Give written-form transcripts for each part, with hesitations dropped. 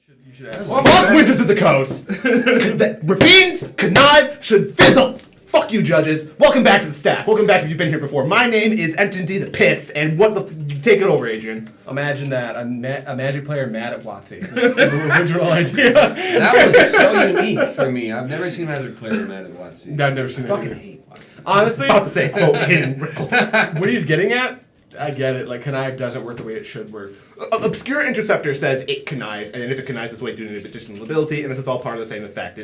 You should ask. Fuck Wizards of the Coast! Ravines, connive, should fizzle! Fuck you, judges. Welcome back to the stack. Welcome back if you've been here before. My name is Entity the Pissed, and take it over, Adrian. Imagine that, a Magic player mad at WotC. That's the original idea. That was so unique for me. I've never seen a Magic player mad at WotC. I've never seen I that. fucking hate WotC. Honestly, About to say, quote, hitting Rickel. what he's getting at, I get it. Like, connive doesn't work the way it should work. Obscure Interceptor says it connives, and then if it connives this way, doing an additional ability, and this is all part of the same effect.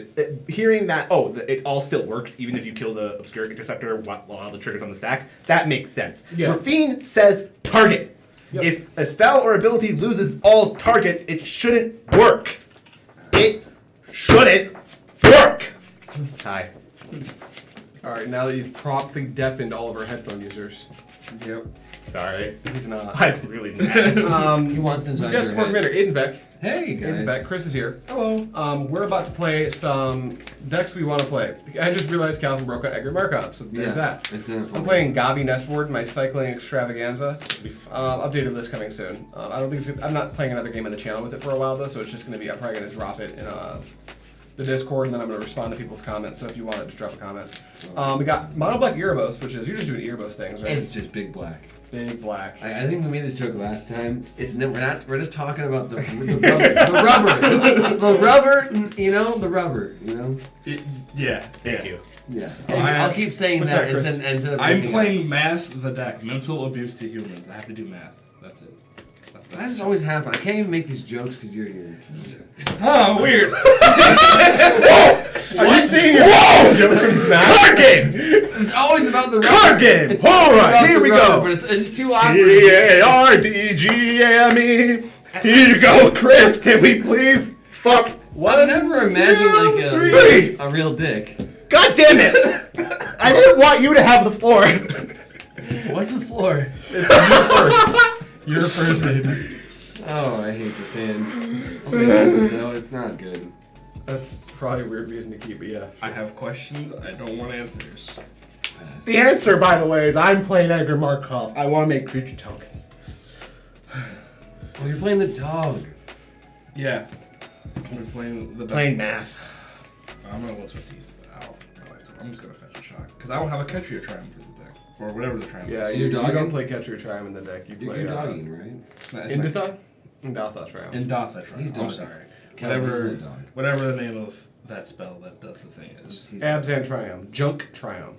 Hearing that, it all still works, even if you kill the Obscure Interceptor while the trigger's on the stack, that makes sense. Yeah. Rafine says target. Yep. If a spell or ability loses all target, it shouldn't work. It shouldn't work. Hi. Alright, now that you've promptly deafened all of our headphone users. Yep. Sorry. He's not. I'm really mad. He wants inside We got your some more head. commander. Aidan's back. Hey, guys. Aidan's back. Chris is here. Hello. We're about to play some decks we want to play. I just realized Calvin broke out Edgar Markov, so there's that. It's in it for I'm me. playing Gavi Nestward, my cycling extravaganza. Updated list coming soon. I don't think I'm not playing another game on the channel with it for a while though, so it's just gonna be. I'm probably gonna drop it in the Discord, and then I'm gonna respond to people's comments. So if you want it, just drop a comment. We got Mono Black Erebos, which is you're just doing Erebos things, right? It's just big black. Big black. I think we made this joke last time. We're just talking about the rubber. Yeah. Thank you. Yeah. Oh, I'll keep saying What's that that, Chris? instead of I'm anything playing else. math the deck. Mental abuse to humans. I have to do math. That's it. Why does this always happen? I can't even make these jokes because you're here. Oh, weird. Are you seeing your jokes from Smash? Card game! It's always about the rubber. Card game! It's All always right, about here the we rubber, go. But it's just too awkward. C-A-R-D-G-A-M-E. Here you go, Chris. Can we please fuck I've never imagined like three. a real dick. God damn it! I didn't want you to have the floor. What's the floor? You're first, Aidan. Oh, I hate the sand. No, it's not good. That's probably a weird reason to keep it, yeah. I have questions. I don't want answers. The answer, by the way, is I'm playing Edgar Markov. I want to make creature tokens. Oh, you're playing the dog. Yeah. We're playing the deck. Playing math. I'm gonna let these out. I'm just gonna fetch a shock because I don't have a catcher to try and for the deck or whatever the try. Yeah, You're you dogging? don't play catcher triumph in the deck. You play You're dogging, right? Inditha? Indatha triumph. In Dotha try. He's I'm dogging. sorry. Calvin's a dog. Whatever the name of that spell that does the thing is. He's Abzan triumph. Junk triumph.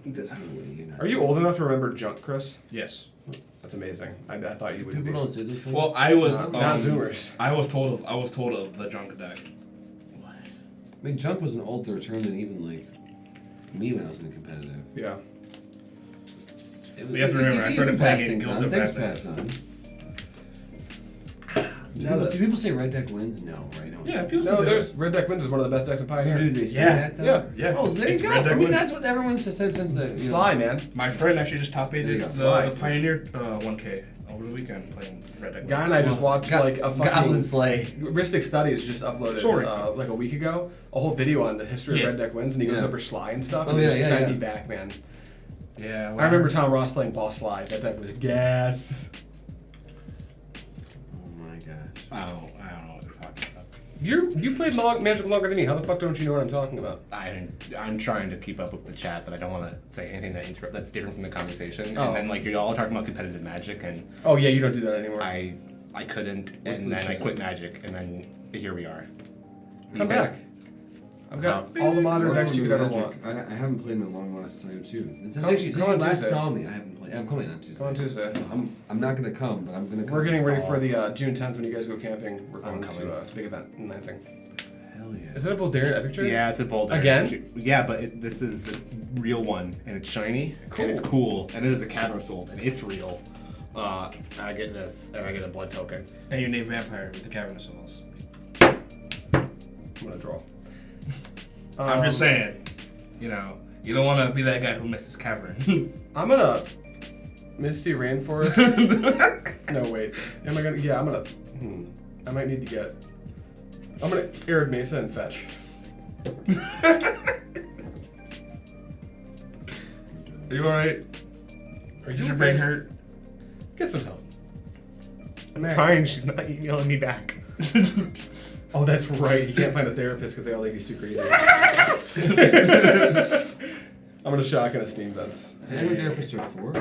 Are you old enough to remember junk, Chris? Yes. That's amazing. I thought you would People be. don't say those things. Well, I was Not Zoomers. I was told of the junk deck. I mean, junk was an older term than even like me when I was in competitive. Yeah. It was, We have to remember, I you started can pass playing in things Guilds on. of Things Advent. pass on. Now that- Do people say red deck wins? No, right? Yeah, people No, say there's Red Deck Wins is one of the best decks in Pioneer. Do they say Yeah. that though? Yeah. Yeah. Oh, so there It's you go. red deck I mean, wins. that's what everyone's said since the. Sly, man. My friend actually just top There you go. aided Sly. the Pioneer 1K over the weekend playing Red Deck. Guy and I just watched like a fucking. Goblin Slay. Ristic Studies just uploaded Sorry. like a week ago a whole video on the history Yeah. of Red Deck Wins, and he goes Yeah. over Sly and stuff, Oh, and he yeah, just yeah, sent yeah. me back, man. Yeah. I remember Tom Ross playing Boss Sly. That deck was gas. Oh my gosh. I don't know what you're talking about. You played Magic longer than me. How the fuck don't you know what I'm talking about? I'm trying to keep up with the chat, but I don't want to say anything that's different from the conversation. Oh. And then like you're all talking about competitive Magic, and Oh yeah, you don't do that anymore. I couldn't, What's and the then I chat? quit Magic, and then here we are. Come back. I've got all the modern decks you could ever want. I haven't played in a long last time too. This is Come- actually come since on you last Tuesday. saw me. I haven't played. I'm coming on Tuesday. Come on Tuesday. I'm not gonna come, but I'm gonna come. We're getting ready for the June 10th when you guys go camping. We're I'm going coming. to a big event in Lansing. Hell yeah. Is it a Voldaren Epic Trade? Yeah, it's a Boulder. Again? Yeah, but this is a real one, and it's shiny, and it's cool, and it is a Cavern of Souls, and it's real. I get this, and I get a blood token. And you name Vampire with the Cavern of Souls. I'm gonna draw. I'm just saying, you don't want to be that guy who missed his cavern. I'm gonna Misty Rainforest. No wait. Am I gonna? Yeah, I'm gonna. I might need to get. I'm gonna Arid Mesa and fetch. Are you alright? Are Did your brain hurt? Get some help. I'm trying, she's not emailing me back. Oh, that's right. You can't find a therapist because they all think he's too crazy. I'm gonna shock in a steam vents. Is that what therapists are for?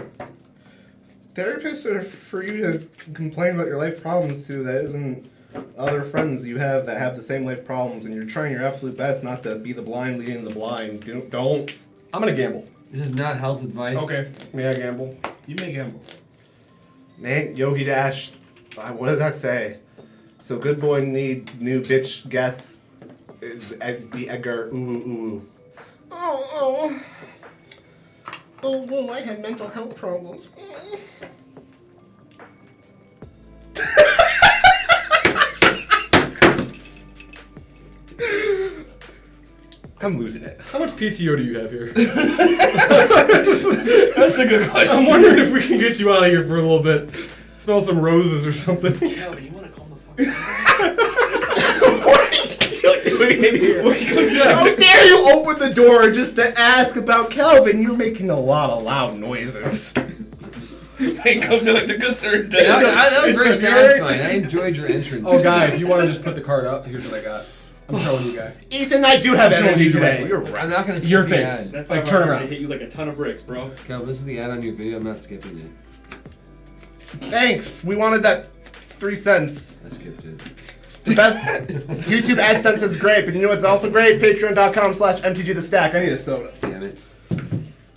Therapists are for you to complain about your life problems to. That isn't other friends you have that have the same life problems, and you're trying your absolute best not to be the blind leading the blind. Don't. I'm gonna gamble. This is not health advice. Okay. May I gamble? You may gamble. Man, Yogi Dash. What does that say? So good boy need new bitch guess is be Edgar. Ooh. Oh. Oh, I have mental health problems. I'm losing it. How much PTO do you have here? That's a good question. I'm wondering if we can get you out of here for a little bit. Smell some roses or something. Calvin, you want to calm the fuck down? What are you doing in here? How dare you open the door just to ask about Calvin? You're making a lot of loud noises. Pain comes in like the good sir. That was very satisfying. I enjoyed your entrance. Oh, Guy, if you want to just put the card up, here's what I got. I'm showing you, Guy. Ethan, I do have I'm showing energy you today. directly. You're right. I'm not gonna skip Your the face. ad. That Like, 5 turn hour around. hit you like a ton of bricks, bro. Cal, this is the ad on your video. I'm not skipping it. Thanks. We wanted that 3 cents. I skipped it. The best YouTube AdSense is great, but you know what's also great? Patreon.com/MTGTheStack. I need a soda. Damn it.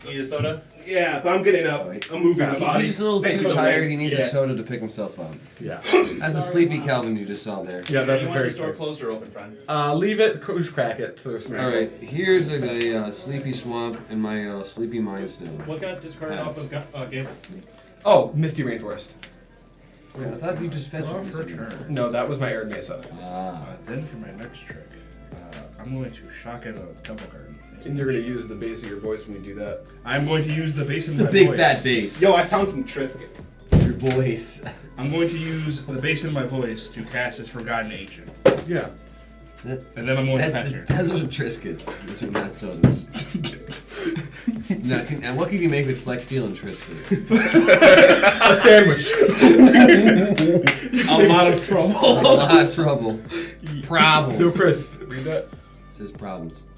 Need a soda? Yeah, but I'm getting up. I'm moving the body. He's just a little Thank too you. tired. He needs a Yeah. soda to pick himself up. Yeah. That's a sleepy Calvin you just saw there. Yeah, that's you a want very the store closed or open, friend? leave it, just crack it. So there's some All right, here's a sleepy swamp and my sleepy mind stone. What got discarded off of Gable? Oh, Misty Rainforest. Wait, I thought you just fetched Draw one. for a turn. No, that was my Arid Mesa. Then for my next trick, I'm going to shock at a double garden. And you're going to use the base of your voice when you do that. I'm going to use the base in The my big voice. fat bass. Yo, I found some Triscuits. Your voice. I'm going to use the base in my voice to cast this Forgotten Ancient. Yeah. And then I'm going to That's pass those are Triscuits. Those are not sodas. And what can you make with Flex Steel and Triscuits? A sandwich. A lot of trouble. A lot of trouble. Problems. No, Chris. Read that. It says problems.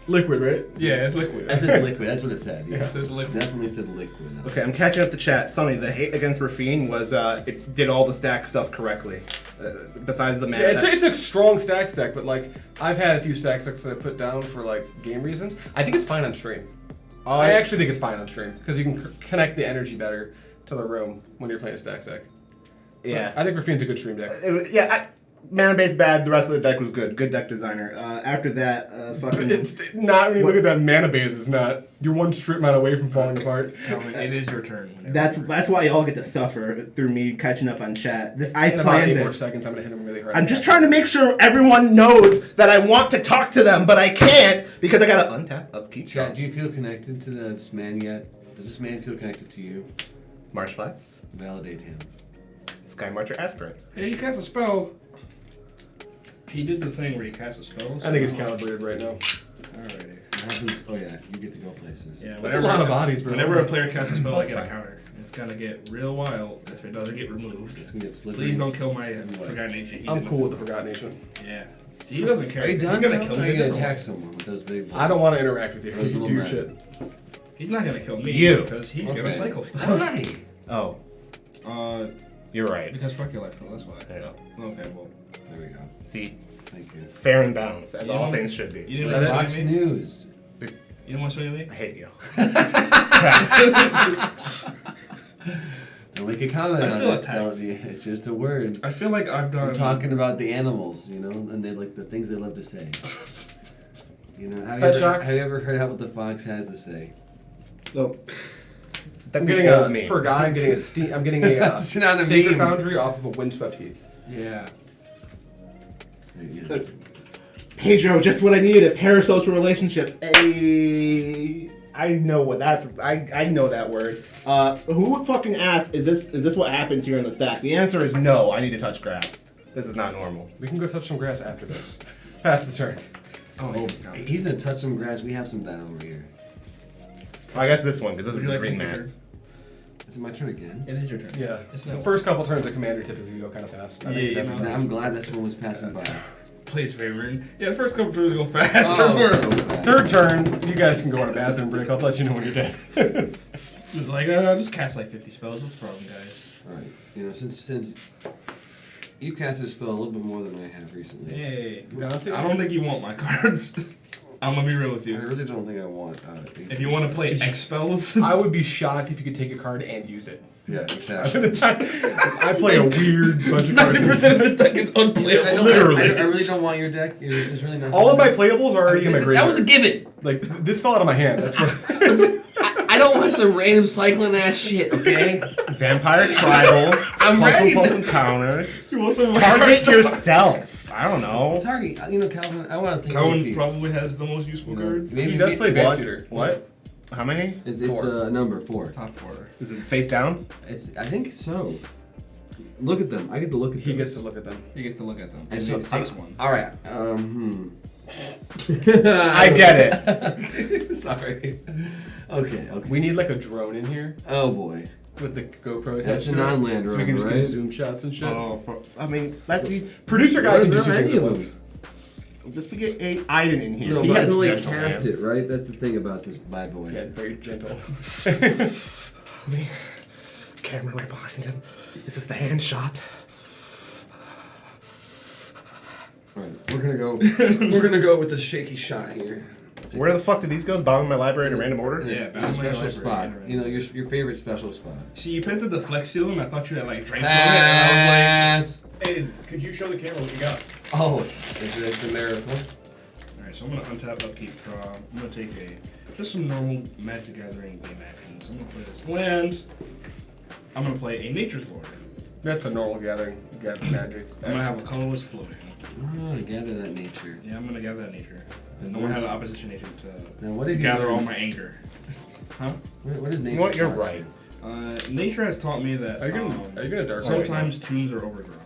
Liquid, right? Yeah, it's liquid. I said liquid. That's what it said. Yeah. It says liquid. Definitely said liquid. Okay, I'm catching up the chat. Sonny, the hate against Rafine was it did all the stack stuff correctly. Besides the mana. Yeah, it's a strong stack, but like I've had a few stack stacks that I put down for like game reasons. I think it's fine on stream. I actually think it's fine on stream because you can connect the energy better to the room when you're playing a stack deck. So yeah. I think Rafine's a good stream deck. Mana base bad. The rest of the deck was good. Good deck designer. After that, fucking. It's not when you look at that mana base. It's not. You're one strip mana away from falling apart. Calvin, it is your turn. whenever That's you're why y'all get to suffer through me catching up on chat. I In about planned 8 more this. seconds, I'm gonna hit him really hard. I'm just trying to make sure everyone knows that I want to talk to them, but I can't because I gotta untap, upkeep. Chat, do you feel connected to this man yet? Does this man feel connected to you? Marsh Flats, Validate him. Sky Marcher Aspirant. Hey, you cast a spell. He did the thing where he cast a spell. I think it's calibrated right now. Alrighty. What happens? Oh yeah, you get to go places. Yeah, That's a lot of bodies, bro. Whenever a player casts a spell, I That's get a fine. counter. It's gonna get real wild if it doesn't get removed. It's gonna get slippery. Please don't kill my Forgotten Ancient. He I'm didn't- cool with the Forgotten Ancient. Yeah. He doesn't care. Are you done? He's gonna Cal? kill Or me. are you gonna different attack way. someone with those big I don't want to interact with you. Those You little do your men. shit. He's not gonna kill me. You. Because he's Okay. gonna cycle stuff. Why? Oh, Uh, you're right. because fuck your life, so that's why. Yeah. Okay, well. There we go. See, Thank you. fair and balanced, as You all know- things should be. You didn't want to Fox swing me? News. You didn't want to swing me? I hate you. Don't make a comment I on feel it. attacked. Don't you? It's just a word. I feel like I've done. We're talking about the animals, you know, and they like the things they love to say. You know, Pet shock? have you ever heard what the fox has to say? So, that's I'm getting an old a meme. for a guy. I'm getting a steam. I'm getting a It's not a Sacred meme. Foundry off of a Windswept Heath. Yeah. Pedro, just what I needed, a parasocial relationship. I know what that's. I know that word. Who would fucking ask? Is this what happens here in the stack? The answer is no. I need to touch grass. This is not normal. We can go touch some grass after this. Pass the turn. Oh, He's gonna touch some grass. We have some of that over here. I guess this one because this Would is you the like to green take man. your Is it my turn again? It is your turn. Yeah. It's The not- first couple turns of Commander typically go kind of fast. I think Yeah, that- you know. I'm glad this one was passing by. Plays favorite. Yeah, the first couple turns go fast. Oh, so fast. Third turn, you guys can go on a bathroom break. I'll let you know when you're dead. It's like, just cast like 50 spells. What's the problem, guys? Alright, you know, since you cast this spell a little bit more than I have recently. Hey, Got it? I don't think you want my cards. I'm gonna be real with I you. really don't think I want. If you want to play X spells, I would be shocked if you could take a card and use it. yeah, exactly. I play a weird bunch of cards. 90% of the deck is unplayable. I Literally. really don't want your deck. There's really nothing. All of my playables are already in my graveyard. That was a given. Like, this fell out of my hand. That's what. I don't want some random cycling ass shit, okay? Vampire Tribal. I'm ready. Plus encounters. You want some of my Target cards? yourself. I don't know. Target, you know, Calvin, I want to think. Cohen probably has the most useful cards. He does play Van Tutor. What? How many? It's Four. a number 4. Top 4. Is it face down? I think so. Look at them. I get to look at them. He gets to look at them. He gets to look at them. And And so he takes one. All right. I get it. Sorry. Okay. We need like a drone in here Oh boy. with the GoPro attached That's a to it, non-land so we can drone, just right? get zoom shots and shit. I mean, let's Producer guy can do There two are things any at of once. let's get a Aidan in here. No, he but I has can only gentle cast hands. it, right? That's the thing about this bad boy. Yeah, very gentle. Camera right behind him. This is the hand shot. All right, we're gonna go. We're gonna go with the shaky shot here. Where the fuck did these go? Bottom of my library in a random order? In Yeah, a bottom of your special library, spot. right. You know, your favorite special spot. See, you picked up the Flex Seal, and I thought you had like drank from it, and I was Pass. Hey, could you show the camera what you got? Oh, it's a miracle. like, alright, so I'm gonna untap, upkeep, draw. I'm gonna take just some normal Magic the Gathering game actions. I'm gonna play this land. I'm gonna play a Nature's Lord. That's a normal gathering magic. I'm gonna have a colorless floating. Oh, gather that nature. Yeah, I'm gonna gather that nature. And I want to have where's- an opposition nature to Now, what did you gather learn? all my anger. Huh? What is nature? You know what? You're charge? right. Nature has taught me that Are you gonna dark side? sometimes tombs are overgrown.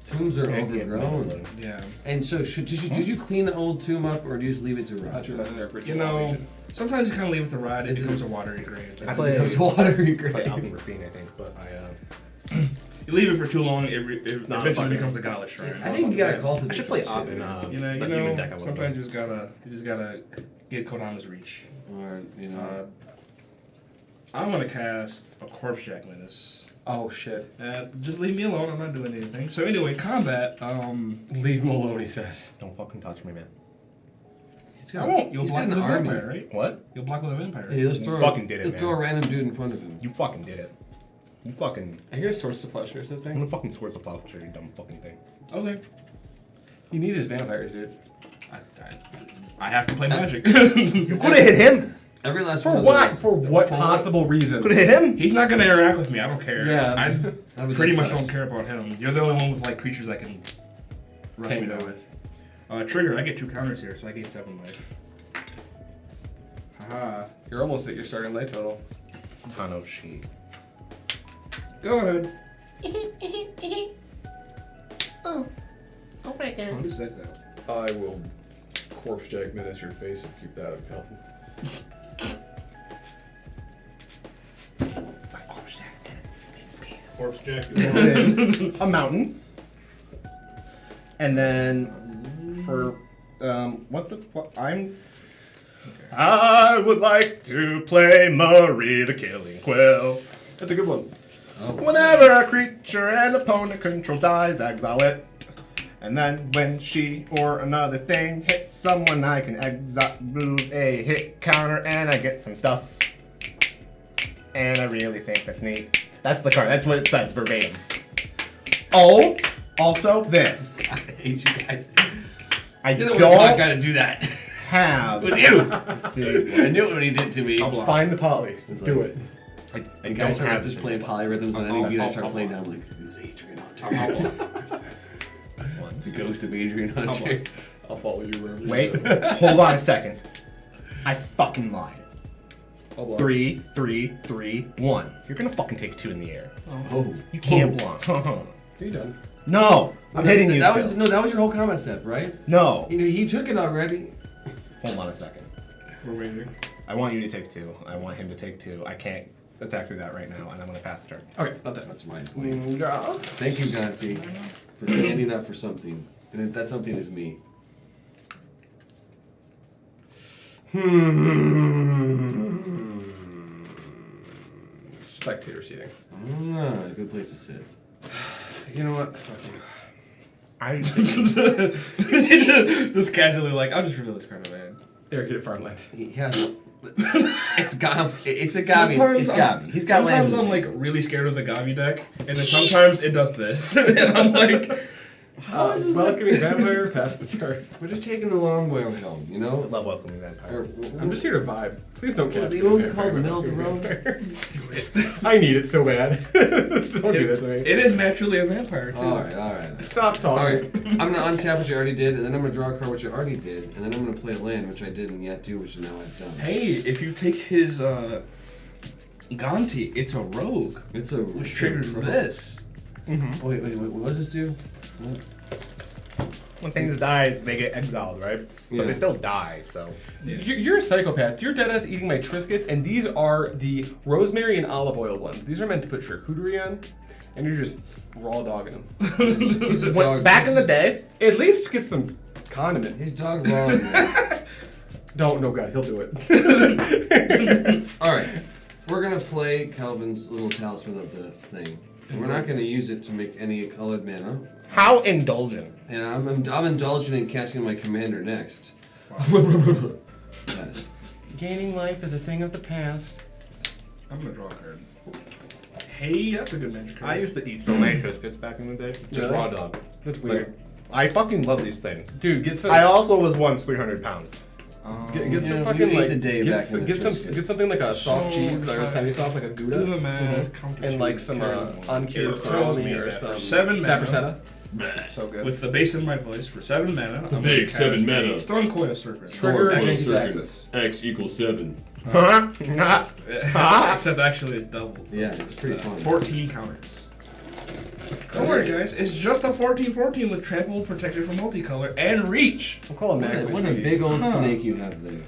Tombs are Can't get overgrown. one. Yeah. And so, did you clean the old tomb up, or do you just leave it to rot? Not your legendary ritual You know, legion. sometimes you kind of leave it to ride. It Is it- becomes a watery grave. I play- It was watery I play grave. Alvin Rafine, I think, but You leave it for too long, it Nah, eventually fuck it. becomes a godless shrine. I think you gotta cultivate. I should play that shit, Alvin. right? You know, the human deck I wanna sometimes play. you just gotta get Kodama's reach. Or you know, I'm gonna cast a Corpse Jack Menace. Oh shit. Just leave me alone. I'm not doing anything. So anyway, combat. Leave him alone, he says. Don't fucking touch me, man. he's I got, won't. You'll he's block got with an a army. vampire, right? What? You'll block with a vampire. Hey, let's You throw. fucking did it, Let's throw a man. random dude in front of him. You fucking did it. You fucking. Are you gonna source the pleasures, that I'm thing? gonna fucking swords of plow for you dumb fucking thing. Okay. He needs his vampires, dude. I have to play Magic. You could have hit him. Every last For one of what? those- For what For possible reason? Could have hit him. He's not gonna interact with me. I don't care. Yeah. I That was pretty like much that. don't care about him. You're the only one with like creatures that can rush me Tango down. with. Trigger. I get 2 counters here, so I gain 7 life. Haha. You're almost at your starting life total. Tano sheet. Go ahead. Oh, alright, Oh, guys. who's that? I will corpse jack menace your face and keep that up, Calvin. Corpse Jack. This is a mountain. And then for what the fuck? I would like to play Marie the Killing Quill. That's a good one. Whenever a creature an opponent controls dies, exile it. And then when she or another thing hits someone, I can move a hit counter and I get some stuff. And I really think that's neat. That's the card. That's what it says verbatim. Oh, also this. I hate you guys. I You're the one who's not don't gonna do that. have. It was you. Dude, I knew what he did to me. I'll block. Find the poly. Do it. I You don't guys started have just this playing in this polyrhythms on any beat I start I'll playing block. down like, this Adrian Hunter. It's the ghost of Adrian Hunter. I'll follow you wherever you Wait, go. hold on a second. I fucking lied. I'll block. 3, 3, 3, 1. You're gonna fucking take 2 in the air. Oh. You can't block. Are you done? No, I'm hitting you. That was still. no, that was your whole combat step, right? No. You know, he took it already. Hold on a second. We're waiting. I want you to take 2. I want him to take 2. I can't attack through that right now, and I'm going to pass the turn. Okay, not that. That's my point. Ninja. Thank you, Ganti, for standing up for something. And that something is me. Spectator seating. Ah, a good place to sit. You know what? Fuck you. I just casually like, I'll just reveal this card, man. Eric, get farmland. Yeah. It's Gavi. It's a Gavi. It's Gavi. He's got Sometimes lands. I'm like really scared of the Gavi deck, and then sometimes it does this, and I'm like, Welcoming vampire past the turn. We're just taking the long way home, you know? love welcoming vampire. I'm just here to vibe. Please don't catch me. What was it called? The middle of the road? do it. I need it so bad. Don't do this to me. It is naturally a vampire too. Alright. Stop talking. Alright. I'm gonna untap what you already did, and then I'm gonna draw a card which you already did, and then I'm gonna play a land which I didn't yet do, which now I've done. Hey, if you take his Ganti, it's a rogue, It's a which triggers this. Oh, wait, what does this do? What? When things die, they get exiled, right? Yeah. But they still die, so. You're a psychopath. You're dead ass eating my Triscuits, and these are the rosemary and olive oil ones. These are meant to put charcuterie on, and you're just raw dogging them. He's a dog. Back in the day, At least get some condiment. His dog wrong, man. Don't, no God, he'll do it. Alright. We're gonna play Calvin's little talisman of the thing. And we're not gonna use it to make any colored mana. how indulgent. And I'm indulging in casting my commander next. Yes. Gaining life is a thing of the past. I'm gonna draw a card. Hey, that's a good magic card. I used to eat so many Triscuits back in the day. Just Really? raw dog. That's weird. I fucking love these things. Dude, get some. I also was once 300 pounds. Get some Yeah, fucking we ate like the day get, back some, in the get some Triscuit. get something like a soft So cheese or a try- semi-soft like a Do Gouda, the math, counter and two, like some carry one. uncured It salami me or that some for 7 mana. sapricetta. So good. With the bass in my voice for 7 mana, I'm big gonna cast 7 mana. a Stone Coil Serpent. Trigger Equals Jenkins circuit. axis. X equals 7. Except actually it's doubled. So Yeah, it's pretty fun. 14 counters. Don't worry, guys. It's just a 14/14 with trample, protected from multicolor, and reach. We'll call him Max. What a big old snake you have there.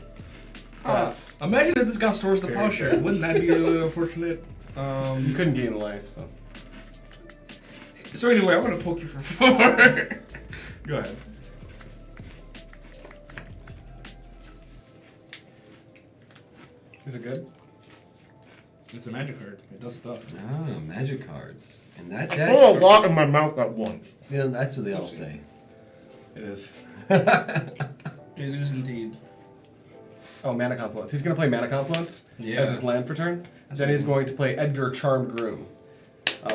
Yes. Imagine if this got Swords to Plowshare. Wouldn't that be really unfortunate? You couldn't gain life, so. So anyway, I'm gonna poke you for 4. Go ahead. Is it good? It's a magic card. It does stuff. Ah, magic cards. And that I deck. put a lot in my mouth at once. Yeah, that's what they all say. It is. It is indeed. Oh, Mana Confluence. He's going to play Mana Confluence Yeah. as his land for turn. Then he's going to play Edgar Charmed Groom.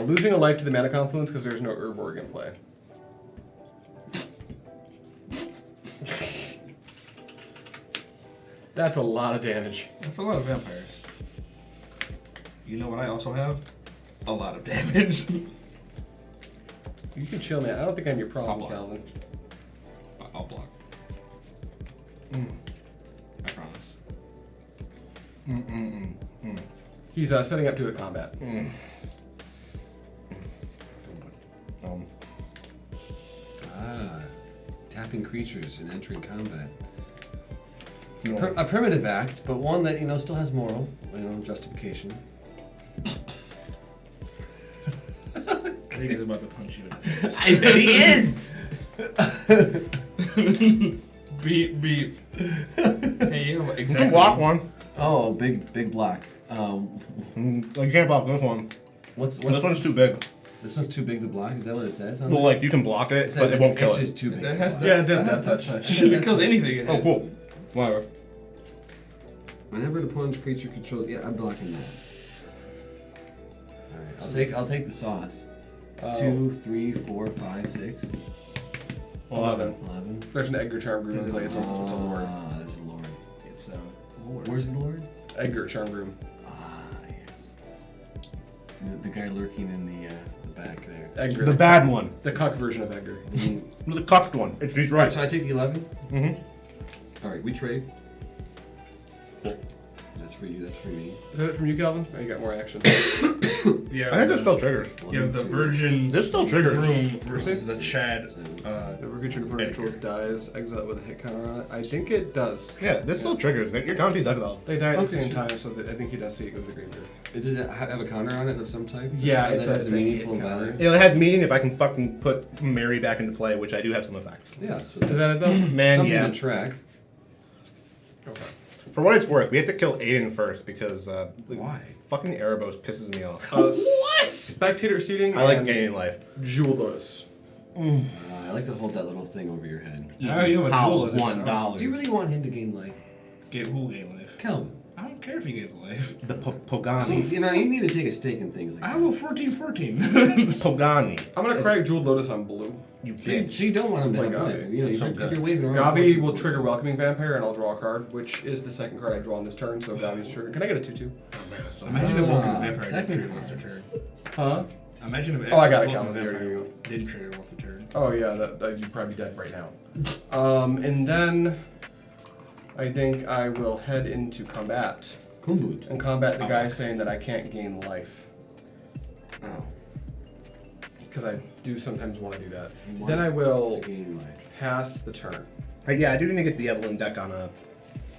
Losing a life to the Mana Confluence because there's no Urborg in play. That's a lot of damage. That's a lot of vampires. You know what I also have? A lot of damage. You can chill, man. I don't think I'm your I'll problem, block. Calvin. I'll block. I promise. He's setting up to a combat. Ah, tapping creatures and entering combat. No. A primitive act, but one that still has moral, justification. I think he's about to punch you. I bet he is. Beep beep. Hey, you have You exactly. can block one. Oh, big block. Like, you can't block this one. What's This one's too big. This one's too big to block. Is that what it says? On Well, there? like, you can block it, It but says it won't kill it's it. too big. It has Yeah, it does that death has touch. It kills anything it Oh, hits. cool. Whatever. Whenever an opponent's creature controls, yeah, I'm blocking that. All right, I'll take the sauce. 2, 3, 4, 5, 6, 11. 11. There's an Edgar Charmed Groom in play. It's a lord. Ah, there's a lord. It's Lord. Where's the lord? Edgar Charmed Groom. Ah, yes. The guy lurking in the back there. Edgar. The bad one. The cuck version of Edgar. The cucked one. He's Right, right. so I take the 11. Mm-hmm. All right, we trade. Cool. That's for you. That's for me. Is that it from you, Calvin? Oh, you got more action. Yeah. I think there's still triggers. You have the Virgin There's still triggers. Room versus the Chad. Every creature your opponent controls dies, exile with a hit counter on it. I think it does. Yeah, there's still triggers. You're guaranteed exile. They die at the Okay, same sure. time, so I think he does see it go to the graveyard. Does it have a counter on it of some type? Yeah, that it's has a a meaningful hit counter. value. It has meaning if I can fucking put Mary back into play, which I do have some effects. Yeah. So Is that it though? Man, something yeah. to track. Okay. For what it's worth, we have to kill Aidan first because Why? fucking Erebos pisses me off. What? Spectator seating. I like and gaining life. Jewel Lotus. I like to hold that little thing over your head. Oh, you have a How jewel at this $1. Do you really want him to gain life? Get who gain life? Calvin. I don't care if he gains life. The Pogani. You know, you need to take a stake in things like I that. have a 14-14. Pogani. I'm gonna crack Jewel Lotus on blue. You So you, bitch. so you don't want him to Like have Gavi. life. You know, That's so if good. you're waving around. Gavi 14, will 14. trigger Welcoming Vampire, and I'll draw a card, which is the second card I draw on this turn. So Gavi's trigger. Can I get a 2/2? Imagine if Welcome Vampire second didn't trigger card. once a turn. Huh? Imagine if Oh, I got it, Welcome Calvin. There Vampire you didn't trigger once a turn. Oh yeah, that you'd probably be dead right now. And then I think I will head into combat Kumbut. and combat the guy saying that I can't gain life. Oh. Because I do sometimes want to do that. He Then I wants will to gain life. pass the turn. Yeah, I do need to get the Evelyn deck on a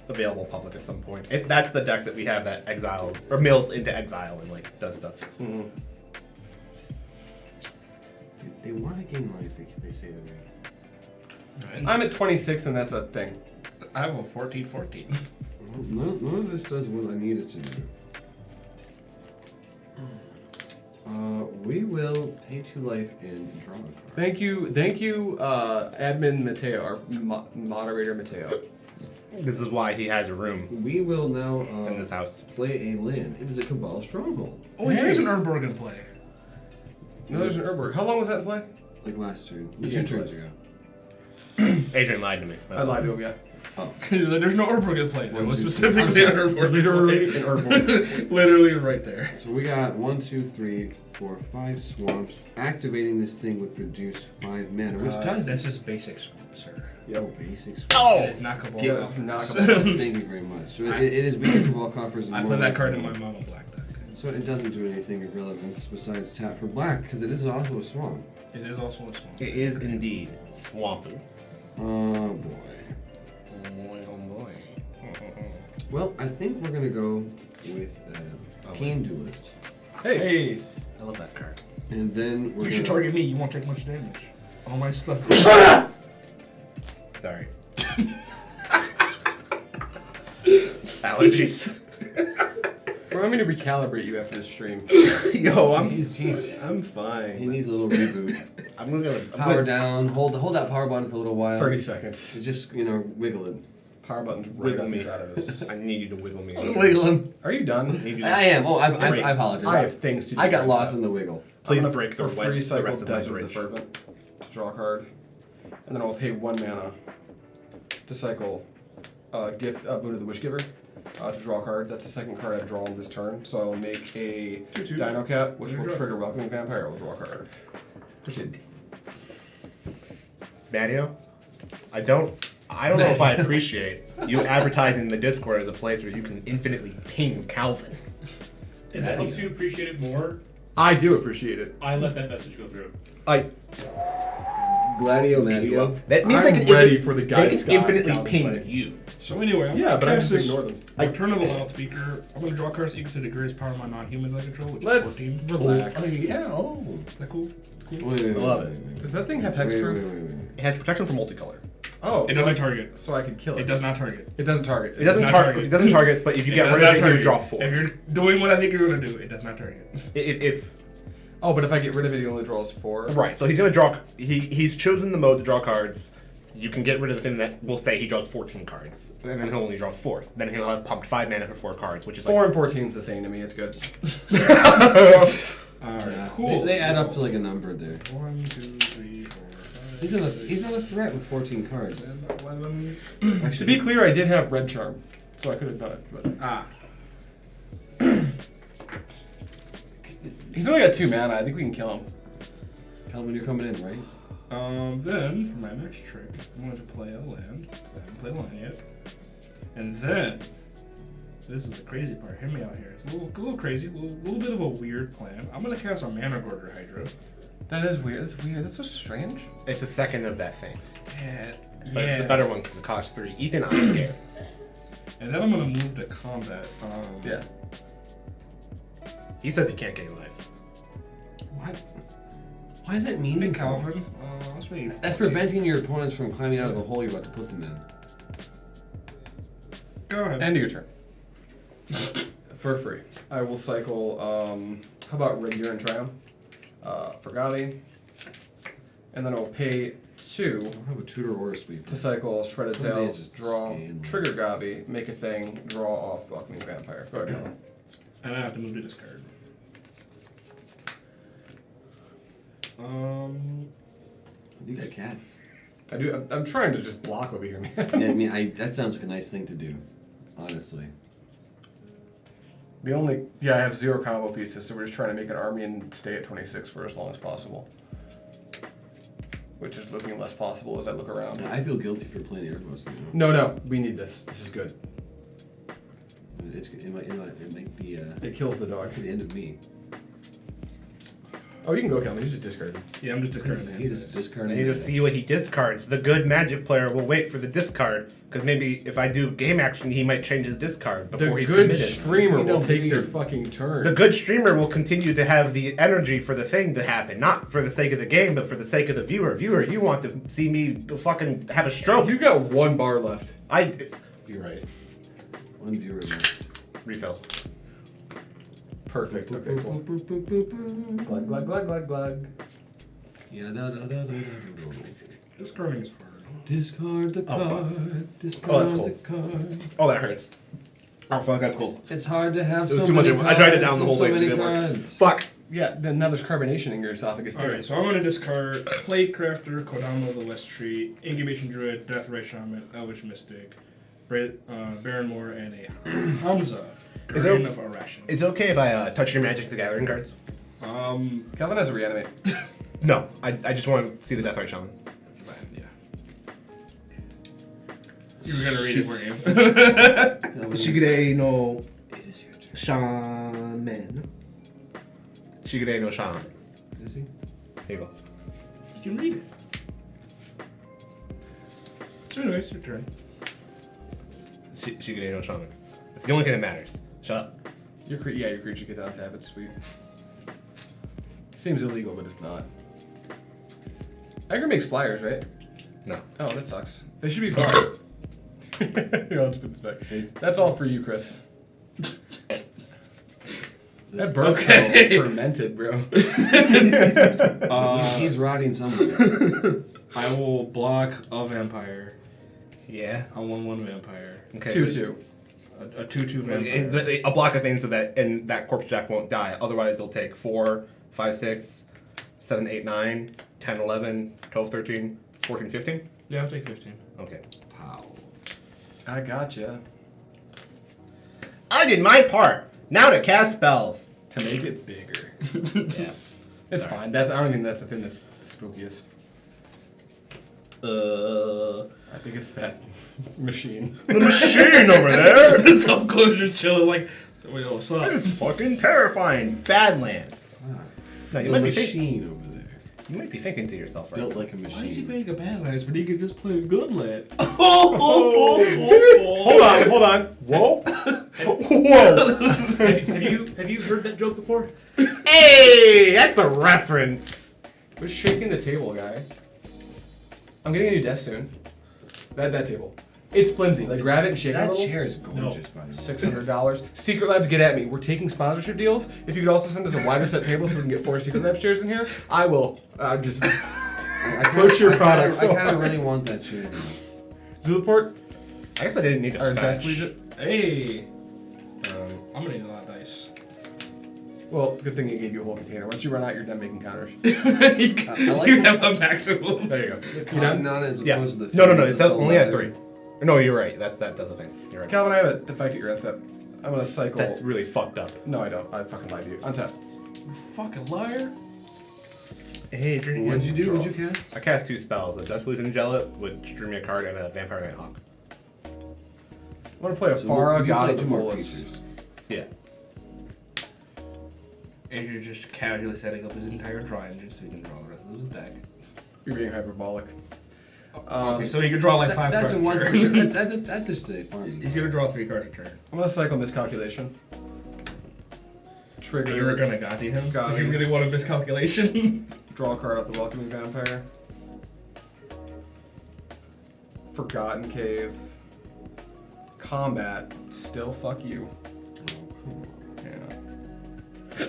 available public at some point. That's the deck that we have that exiles or mills into exile and like does stuff. They want to gain life, they say to me. I'm at 26, and that's a thing. I have a 14-14. None of this does what I need it to do. We will pay 2 life and draw a card. Thank you, Admin Mateo, or moderator Mateo. This is why he has a room We will now in this house. play a land. It is a Cabal Stronghold. Oh, and there's an Urborg in play. No, there's an Urborg. How long was that in play? Like last turn. Yeah, 2 turns ago. Adrian lied to me. I lied to him, yeah. There's no Urborg in play. There was 1, 2, specifically an Urborg. Literally in an play. Urborg. Literally right there. So we got 1, 2, 3, 4, 5 swamps. Activating this thing would produce 5 mana, which does. That's just basic swamp, sir. Oh, basic swamp. Oh! It is not Cabal. Yeah, not Thank you very much. So it is weaker Cabal coffers. And I more put that life card in swamp. my mono black deck. So it doesn't do anything of relevance besides tap for black, because it is also a swamp. It is also a swamp. It is indeed swampy. Oh boy. Oh boy. Well, I think we're gonna go with Keen Duelist, Hey, I love that card. and then we're you should gonna target me. You won't take much damage. All my stuff. Sorry. Allergies. Remind me to recalibrate you after this stream. Yo, I'm he fine. needs a little reboot. I'm gonna Power down. Hold that power button for a little while. 30 seconds. So just wiggle it. Power button's right Wiggle on me. the side of his. I need you to wiggle me. Wiggle him. Are you done? Need you to- I am. Oh, I Great. apologize. I have things to do. I got right lost now. in the wiggle. Please I'm gonna break the for wedge. free The cycle rest of my Desert the bridge. Fervent to draw a card, and then I'll pay 1 mana to cycle Boon of the Wishgiver to draw a card. That's the second card I've drawn this turn. So I'll make a Dino Cap, which will trigger Welcoming Vampire. I'll draw a card. Proceed. Mario, I don't know if I appreciate you advertising the Discord as a place where you can infinitely ping Calvin. If that helps you appreciate it more, I do appreciate it. I let that message go through. Gladio Madio. That means I'm they can ready for the Guy they can Sky infinitely Calvin ping fight. you. So anyway, I'm Yeah, gonna but I cast just this. ignore them. I turn on the loudspeaker. I'm gonna draw cards equal to the greatest power of my non-humans I control, which Let's is 14. relax. Is that cool? Cool. Wait, love wait, it. wait. Does that thing have Wait, hexproof? wait. It has protection for multicolor. Oh, It so doesn't I, target. so I could kill it. It does not target. It doesn't target. It doesn't not target. target. It doesn't target, but if you get does rid not of it, you target. draw 4. If you're doing what I think you're gonna do, it does not target. If Oh, but if I get rid of it, he only draws 4. right, so he's gonna draw. He's chosen the mode to draw cards. You can get rid of the thing that will say he draws 14 cards, and then he'll only draw 4. Then he'll have pumped 5 mana for 4 cards, which is 4 like and 14 is the same to me. It's good. Alright, cool. They add up to like a number there. 1, 2, 3, 4, 5. He's in a threat with 14 cards. 11. To be clear, I did have Red Charm, so I could have done it. But Ah. he's only got 2 mana. I think we can kill him. Calvin, you're coming in, right? Then for my next trick, I'm going to play a land. I haven't played a land yet. And then this is the crazy part. Hear me out here. It's a little crazy, a little bit of a weird plan. I'm gonna cast a Mana Gorger Hydra. That is weird. That's weird. That's so strange. It's a second of that thing. Yeah. But it's the better one because it costs 3. Ethan, I'm scared. And then I'm gonna move to combat. Yeah. He says he can't gain life. What? Why does that mean? Hey, Calvin. Let's wait. That's preventing your opponents from climbing out of the hole you're about to put them in. Go ahead. End of your turn. For free. I will cycle, how about Riddiman and Triumph? For Gavi. And then I will pay 2 I don't have a tutor or a sweep. to cycle Shredded Some days Sails, it's draw, scan. trigger Gavi, make a thing, draw off Welcoming Vampire. Go ahead, Calvin. And I have to move to discard. You got cats. I do. I'm trying to just block over here, man. Yeah, I mean, that sounds like a nice thing to do, honestly. The only, yeah, I have 0 combo pieces, so we're just trying to make an army and stay at 26 for as long as possible. Which is looking less possible as I look around. I feel guilty for playing Erebos. No, we need this. This is good. It might be It kills the dog. the end of me. Oh, you can go, Calvin. You just discarded. Yeah, I'm just discarding. He's just discarding. I need to see what he discards. The good Magic player will wait for the discard because maybe if I do game action, he might change his discard The before he's good committed. streamer You will don't take believe. their fucking turn. The good streamer will continue to have the energy for the thing to happen, not for the sake of the game, but for the sake of the viewer. Viewer, you want to see me fucking have a stroke? You got 1 bar left. You're right. One viewer left. Refill. Perfect. Okay, cool. Glug, glug, glug, glug, glug. Yeah, da da da da da da. Discarding is hard. Discard the Oh, fuck. card. Discard Oh, that's the cool. card. Oh, that hurts. Oh, fuck, that's cool. It's hard to have It was so too much. many I tried it cards down the and whole so way. It many didn't work. cards. Fuck. Yeah, then now there's carbonation in your esophagus too. Alright, so I'm going to discard Playcrafter, Kodama the West Tree, Incubation Druid, Deathray Shaman, Elvish Mystic, Baronmore, and a Hamza, Is it- Guardian of Arashin. Is it okay if I touch your Magic the Gathering cards? Calvin has a reanimate. No, I just want to see the Death Ray Shaman. That's fine, yeah. You were going to read it, weren't you? Shigure no It is your turn. Shaman. Shigure no Shaman. Is he? Here you go. You can read it. So anyways, your turn. Shigure no Shaman. It's the only thing that matters. Shut up. Your creature gets on tap. It's sweet. Seems illegal, but it's not. Edgar makes flyers, right? No. Oh, that sucks. They should be fine. Here, I'll just put this back. That's all for you, Chris. That burnt Okay. fermented, bro. He's rotting somewhere. I will block a vampire. Yeah. A 1/1 vampire. Okay. 2/2. A 2/2 vampire. A block of things so that and that corpse jack won't die. Otherwise, they'll take 4, 5, 6, 7, 8, 9, 10, 11, 12, 13, 14, 15. Yeah, I'll take 15. Okay. Pow. I gotcha. I did my part. Now to cast spells. To make it bigger. Yeah. It's fine. I don't think that's the thing that's the spookiest. I think it's that machine. The machine over there. This up close just chilling like, wait, what's up? That is fucking terrifying. Badlands. No, you The might be machine over there. You might be thinking to yourself, right? Built like a Why is he machine. playing a Badlands when he could just play a good land? Hold on. Whoa. Whoa. Have you heard that joke before? Hey, that's a reference. Who's shaking the table, guy? I'm getting a new desk soon. That table. It's flimsy. Like, grab it and shake it a That little. chair is gorgeous, by the way. $600. Secret Labs, get at me. We're taking sponsorship deals. If you could also send us a wider set table so we can get 4 Secret Labs chairs in here, I will just push your products. I kind of really want that chair. Zoolport, I guess I didn't need to our desk fetch. leader. Hey, I'm gonna need a lot of dice. Well, good thing it gave you a whole container. Once you run out, you're done making counters. you like you this. have a maximum. There you go. You know, not as Yeah. opposed to the No. thing It's with the only at leather. 3. No, you're right. That does a thing. You're right. Calvin, I have a defect at your end step. I'm gonna cycle. That's really fucked up. No, I don't. I fucking lied to you. Untap. You fucking liar. Hey, Adrian. What'd you do? Draw. What'd you cast? I cast 2 spells: a Dustleys Angela, which drew me a card, and a Vampire Nighthawk. I'm gonna play a So Farah, you can God play of the two more Bolus. creatures. Yeah. Adrian just casually setting up his entire draw engine so he can draw the rest of his deck. You're being hyperbolic. Okay, so he can draw like 5 That's cards a a one per turn. turn. That just farming. He's gonna draw 3 cards a turn. I'm gonna cycle miscalculation. Trigger. And you were gonna Gavi him? Gavi. If you really want a miscalculation? Draw a card out the Welcoming Vampire. Forgotten Cave. Combat. Still fuck you. Yeah.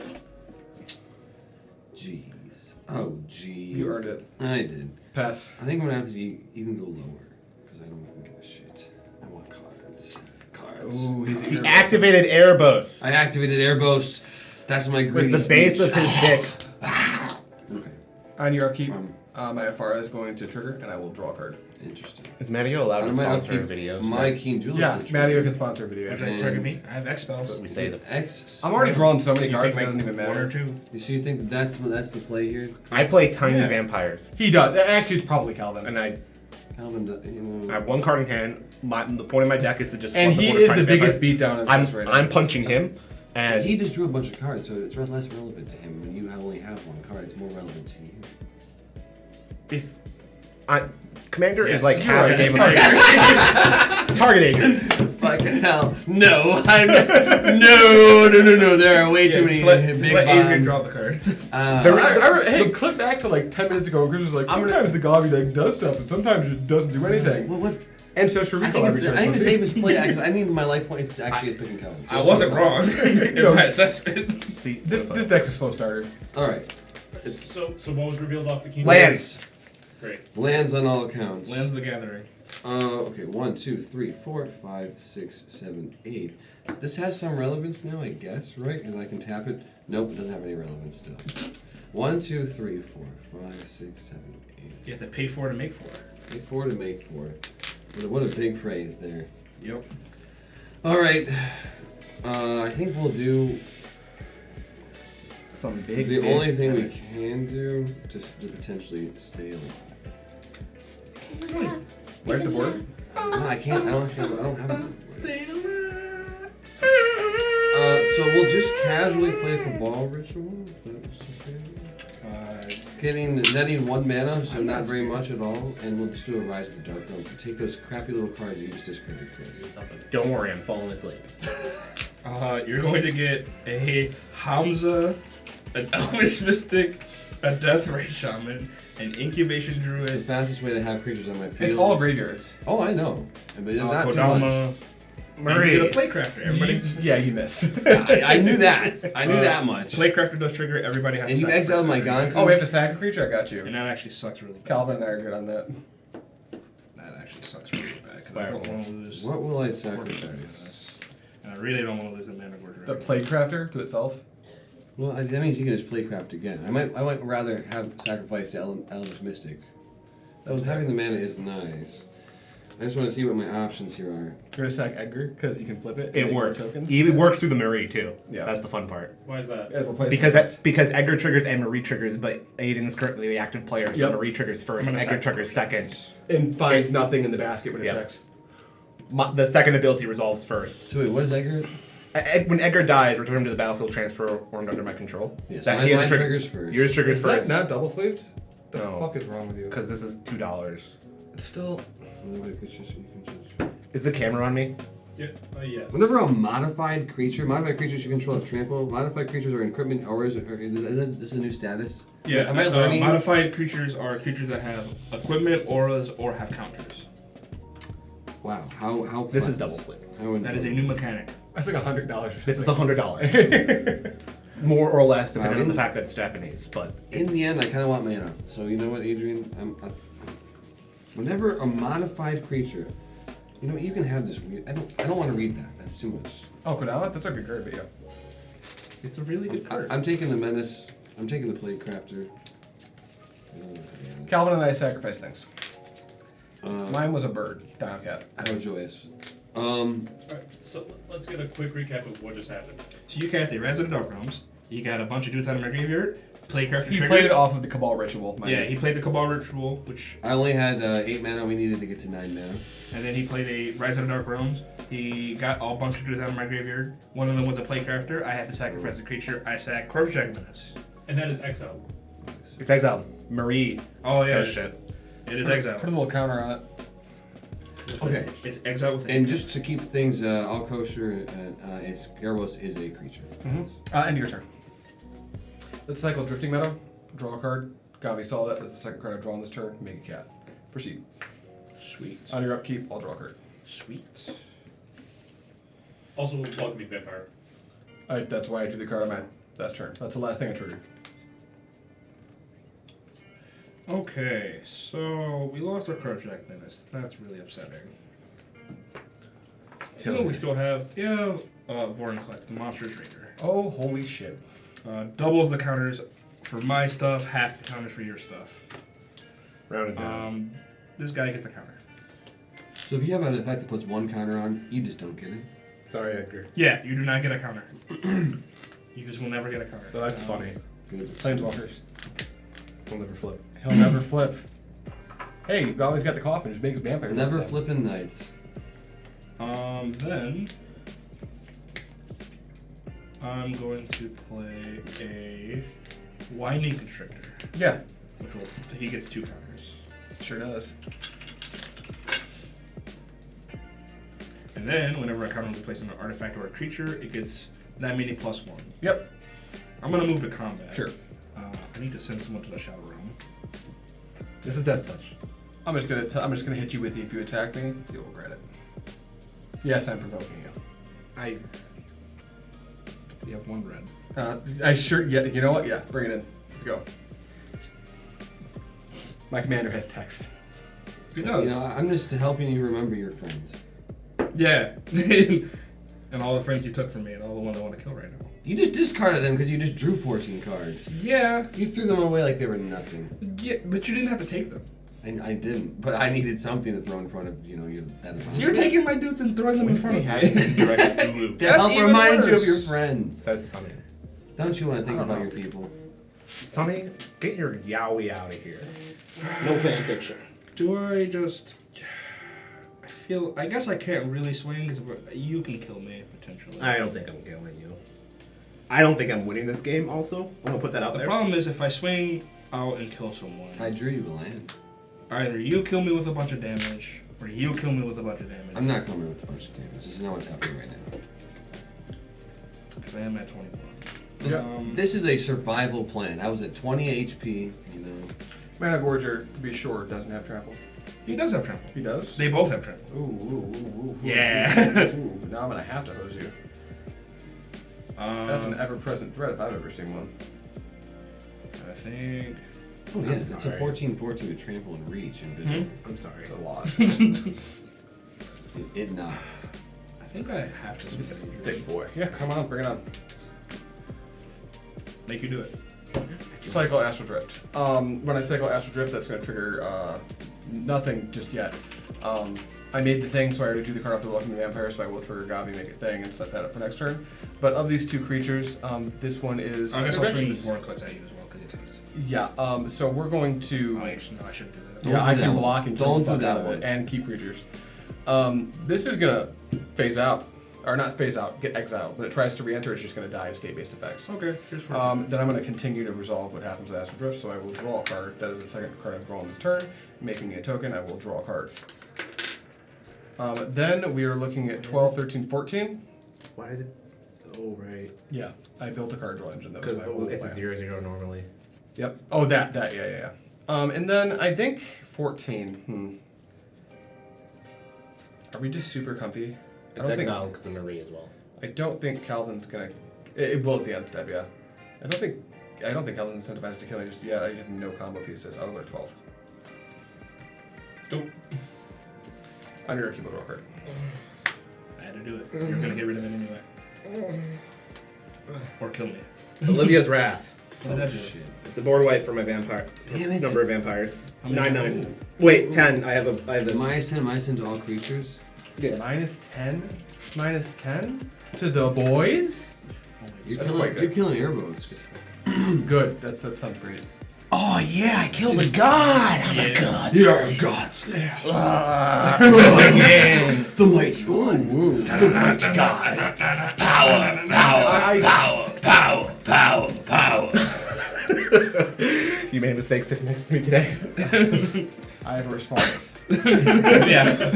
Jeez. Oh, jeez. You earned it. I did. Pass. I think I'm gonna have to even go lower because I don't even give a shit. I want cards. Cards. Ooh, he's He activated Erebos I activated Erebos. That's my with greedy the base speech. of his dick. Okay. On your upkeep, Um, my Afara is going to trigger, and I will draw a card. Interesting. Is Mario allowed to On my sponsor upkeep, videos? my Keen Duelist. Yeah, will trigger. Mario can sponsor a video. Have actually. you trigger me? I have X spells. we say the. X. I'm already drawing so So many you cards, take it doesn't like even 1 or matter. 2. So you think that's the play here? I play tiny Yeah. vampires, He does. Actually, it's probably Calvin. and I Calvin, I know. have 1 card in hand. The point of my deck is to just. And flood he board with is the tiny biggest vampires. beatdown in I'm this right now. I'm punching him, and He just drew a bunch of cards, so it's less relevant to him. When you only have 1 card, it's more relevant to you. Commander Yes, is like you're half a right. game of Target Adrian. Fucking hell. No. No. There are way too many big let Adrian bombs. draw the cards. Hey, click back to like 10 minutes ago, and Chris was like, sometimes the Gavi deck does stuff, and sometimes it doesn't do anything. Well, what? Ancestral I Recall think, every it's, turn. I think the pussy. safest play, because I need my life points actually is picking Calvin. So I it's wasn't not- wrong in my assessment. See This deck's a slow starter. Alright. So what was revealed off the key? lands. Great. Lands on all accounts. Lands the Gathering. Okay, 1, 2, 3, 4, 5, 6, 7, 8. This has some relevance now, I guess, right? And I can tap it. Nope, it doesn't have any relevance still. 1, 2, 3, 4, 5, 6, 7, 8. You have to pay 4 to make 4. Make 4 to make 4. What a big phrase there. Yep. Alright. I think we'll do Some big. the big only thing we damage. can do to potentially stay alive. Wipe the board. No, I can't. I don't have it. So we'll just casually play for ball ritual. If that's okay. Netting 1 mana, so not very much at all, and we'll just do a Rise of the Dark Realm. So take those crappy little cards you just discarded, Chris. Don't worry, I'm falling asleep. You're going to get a Hamza, an Elvish Mystic, a Death Ray Shaman, an Incubation It's the Druid, fastest way to have creatures on my field. It's all graveyards. Oh, I know, but it's not too much. Kodama, and Murray. you get a Playcrafter. Everybody, Yeah, you miss. I knew that. I knew that much. Playcrafter does trigger. Everybody has And to you sacrifice exiled my every- Gonzo. Oh, we have to sack a creature? I got you. And that actually sucks really bad. Calvin and I are good on that. That actually sucks really bad because I don't want to lose. What will I Order sacrifice? And I really don't want to lose the mana board. The Plague Crafter to itself. Well, that means you can just play craft again. I might rather have sacrifice the Elvish Mystic. That's Having the mana is nice. I just want to see what my options here are. You're gonna sack Edgar because you can flip it. and It make more works. tokens. It works through the Marie too. Yeah. That's the fun part. Why is that? It replaces Because Edgar triggers and Marie triggers, but Aidan's currently the active player, so Yep. Marie triggers first, I'm and gonna Edgar sack triggers second. and finds nothing in the basket when it Yeah. checks. The second ability resolves first. So wait, what is Edgar? When Edgar dies, return him to the battlefield, transfer or under my control. Yes, That mine he has a triggers first. Yours triggers Is that first. not double sleeved? The No. fuck is wrong with you? Because this is $2. It's still. Is the camera on me? Yeah. Yes. Whenever a modified creatures you control have trample, modified creatures are encrypted, or is this a new status? Yeah, Am I learning? modified creatures are creatures that have equipment, auras, or have counters. Wow, how This is pleasant. double sleep. How That is a new mechanic. That's like $100. This is $100. More or less, depending on the in- fact that it's Japanese. But In the end, I kind of want mana. So you know what, Adrian? Whenever a modified creature, you know what, you can have this. I don't want to read that. That's too much. Oh, Kodama? That's a good card, but yeah. It's a really good card. I'm taking the menace. I'm taking the Plague Crafter. Calvin and I sacrifice things. Uh, Mine was a bird. Down cat. how joyous. Alright, so let's get a quick recap of what just happened. So you cast a Rise of the Dark Realms. You got a bunch of dudes out of my graveyard. Playcraft He Trigger. played it off of the Cabal Ritual. Yeah, he played the Cabal Ritual, which, I only had 8 mana. We needed to get to 9 mana. and then he played a Rise of the Dark Realms. He got all bunch of creatures out of my graveyard. One of them was a Playcrafter. I had to sacrifice a creature. I sacked Corpse Menace. And that is exile. It's exiled. Marie Oh yeah, does shit. it is exile. Put a little counter on it. Okay. It's exile with And just to keep things all kosher, Erebos is a creature. End of your turn. Let's cycle Drifting Meadow. Draw a card. Gavi saw that. That's the second card I draw on this turn. Make a cat. Proceed. Sweet. On your upkeep, I'll draw a card. Sweet. Also, Welcoming Vampire. That's why I drew the card on my last turn. That's the last thing I triggered. Okay, so we lost our Corpse Menace. That's really upsetting. So we still have Vortex, the Monster Trader. Oh, holy shit. Doubles the counters for my stuff, half the counters for your stuff. Round and down. This guy gets a counter. So if you have an effect that puts 1 counter on, you just don't get it. Sorry, Edgar. Yeah, you do not get a counter. You just will never get a counter. So that's funny. Good. Planeswalkers. We'll never flip. He'll never flip. Hey, you've always got the coffin. Just make his vampire. Never flipping knights. Then I'm going to play a Winding Constrictor, Yeah, which will he gets 2 counters. sure does. And then whenever a counter is placed on an artifact or a creature, it gets that many +1. Yep, I'm gonna move to combat. sure. I need to send someone to the shower room. This is Death Touch. I'm just gonna hit you with it. If you attack me, you'll regret it. Yes, I'm provoking you. You have 1 red. Yeah, you know what? Yeah, bring it in. Let's go. My commander has text. It does. You know, I'm just helping you remember your friends. Yeah. And all the friends you took from me and all the ones I want to kill right now. You just discarded them because you just drew 14 cards. Yeah. You threw them away like they were nothing. Yeah, but you didn't have to take them. I didn't, but I needed something to throw in front of, your that amount. You're taking my dudes and throwing them in front of me. To That's help even remind you worse. of your friends. Says Sunny. Don't you want to think I don't about know. your people? Sunny, get your yowie out of here. No fan fiction. Do I just... I guess I can't really swing because you can kill me, potentially. I don't think I'm killing you. I don't think I'm winning this game, also. I'm gonna put that out The there. problem is if I swing out and kill someone, I drew you a land. either you kill me with a bunch of damage, or you kill me with a bunch of damage. I'm not coming with a bunch of damage. This is not what's happening right now. Because I am at 21. This is a survival plan. I was at 20 HP, Mana Gorger, to be sure, doesn't have trample. He does have trample. He does? They both have trample. Ooh. Yeah. Ooh, now I'm gonna have to hose you. That's an ever-present threat if I've ever seen one. I think... Oh yes, it's a sorry. 14/14 with trample and reach and vigilance. I'm sorry. It's a lot. It knocks. I think I have to swing at Big boy. Yeah, come on, bring it on. Make you do it. Cycle Astral Drift. When I cycle Astral Drift, that's going to trigger nothing just yet. I made the thing, so I already drew the card off the Welcoming Vampire, so I will trigger Gavi, make a thing, and set that up for next turn. But of these 2 creatures, this one is... I guess I'll swing eventually- this Vortex at you as well, because it takes... Yeah, so we're going to... Oh, actually, no, I shouldn't do that. Don't Yeah, do I that can one. block and kill Don't the fuck do that out of one. it, and keep creatures. This is gonna phase out, or not phase out, get exiled. When it tries to re-enter, it's just gonna die of state-based effects. Okay, here's for Then I'm gonna continue to resolve what happens with Astral Drift, so I will draw a card. That is the second card I've drawn this turn. Making me a token, I will draw a card. Then we are looking at 12, 13, 14. Why is it? Oh, right. Yeah, I built a card draw engine. That was Because my whole it's a plan. 0/0 normally. Yep. Oh, that, yeah. And then I think 14. Are we just super comfy? I It's don't exiled because of Marie as well. I don't think Calvin's gonna. It will at the end step, yeah. I don't think Calvin's incentivized to kill me. Just I have no combo pieces. I'll go to 12. Dope. I'm your keyboard card. I had to do it. You're gonna get rid of it anyway. Or kill me. Olivia's Wrath. What did I do? Shit. It's a board wipe for my vampire. Damn it. Number of vampires. How many? 9/9. Wait, 10. I have this. -10 to all creatures. Yeah. -10. -10 to the boys. You're That's killing, quite good. you're killing Erebos. Good. That sounds great. Oh yeah, I killed a god. I'm a god. You're a god slayer. Again. The mighty one. The mighty god. Power. You made a mistake sitting next to me today. I have a response. Yeah.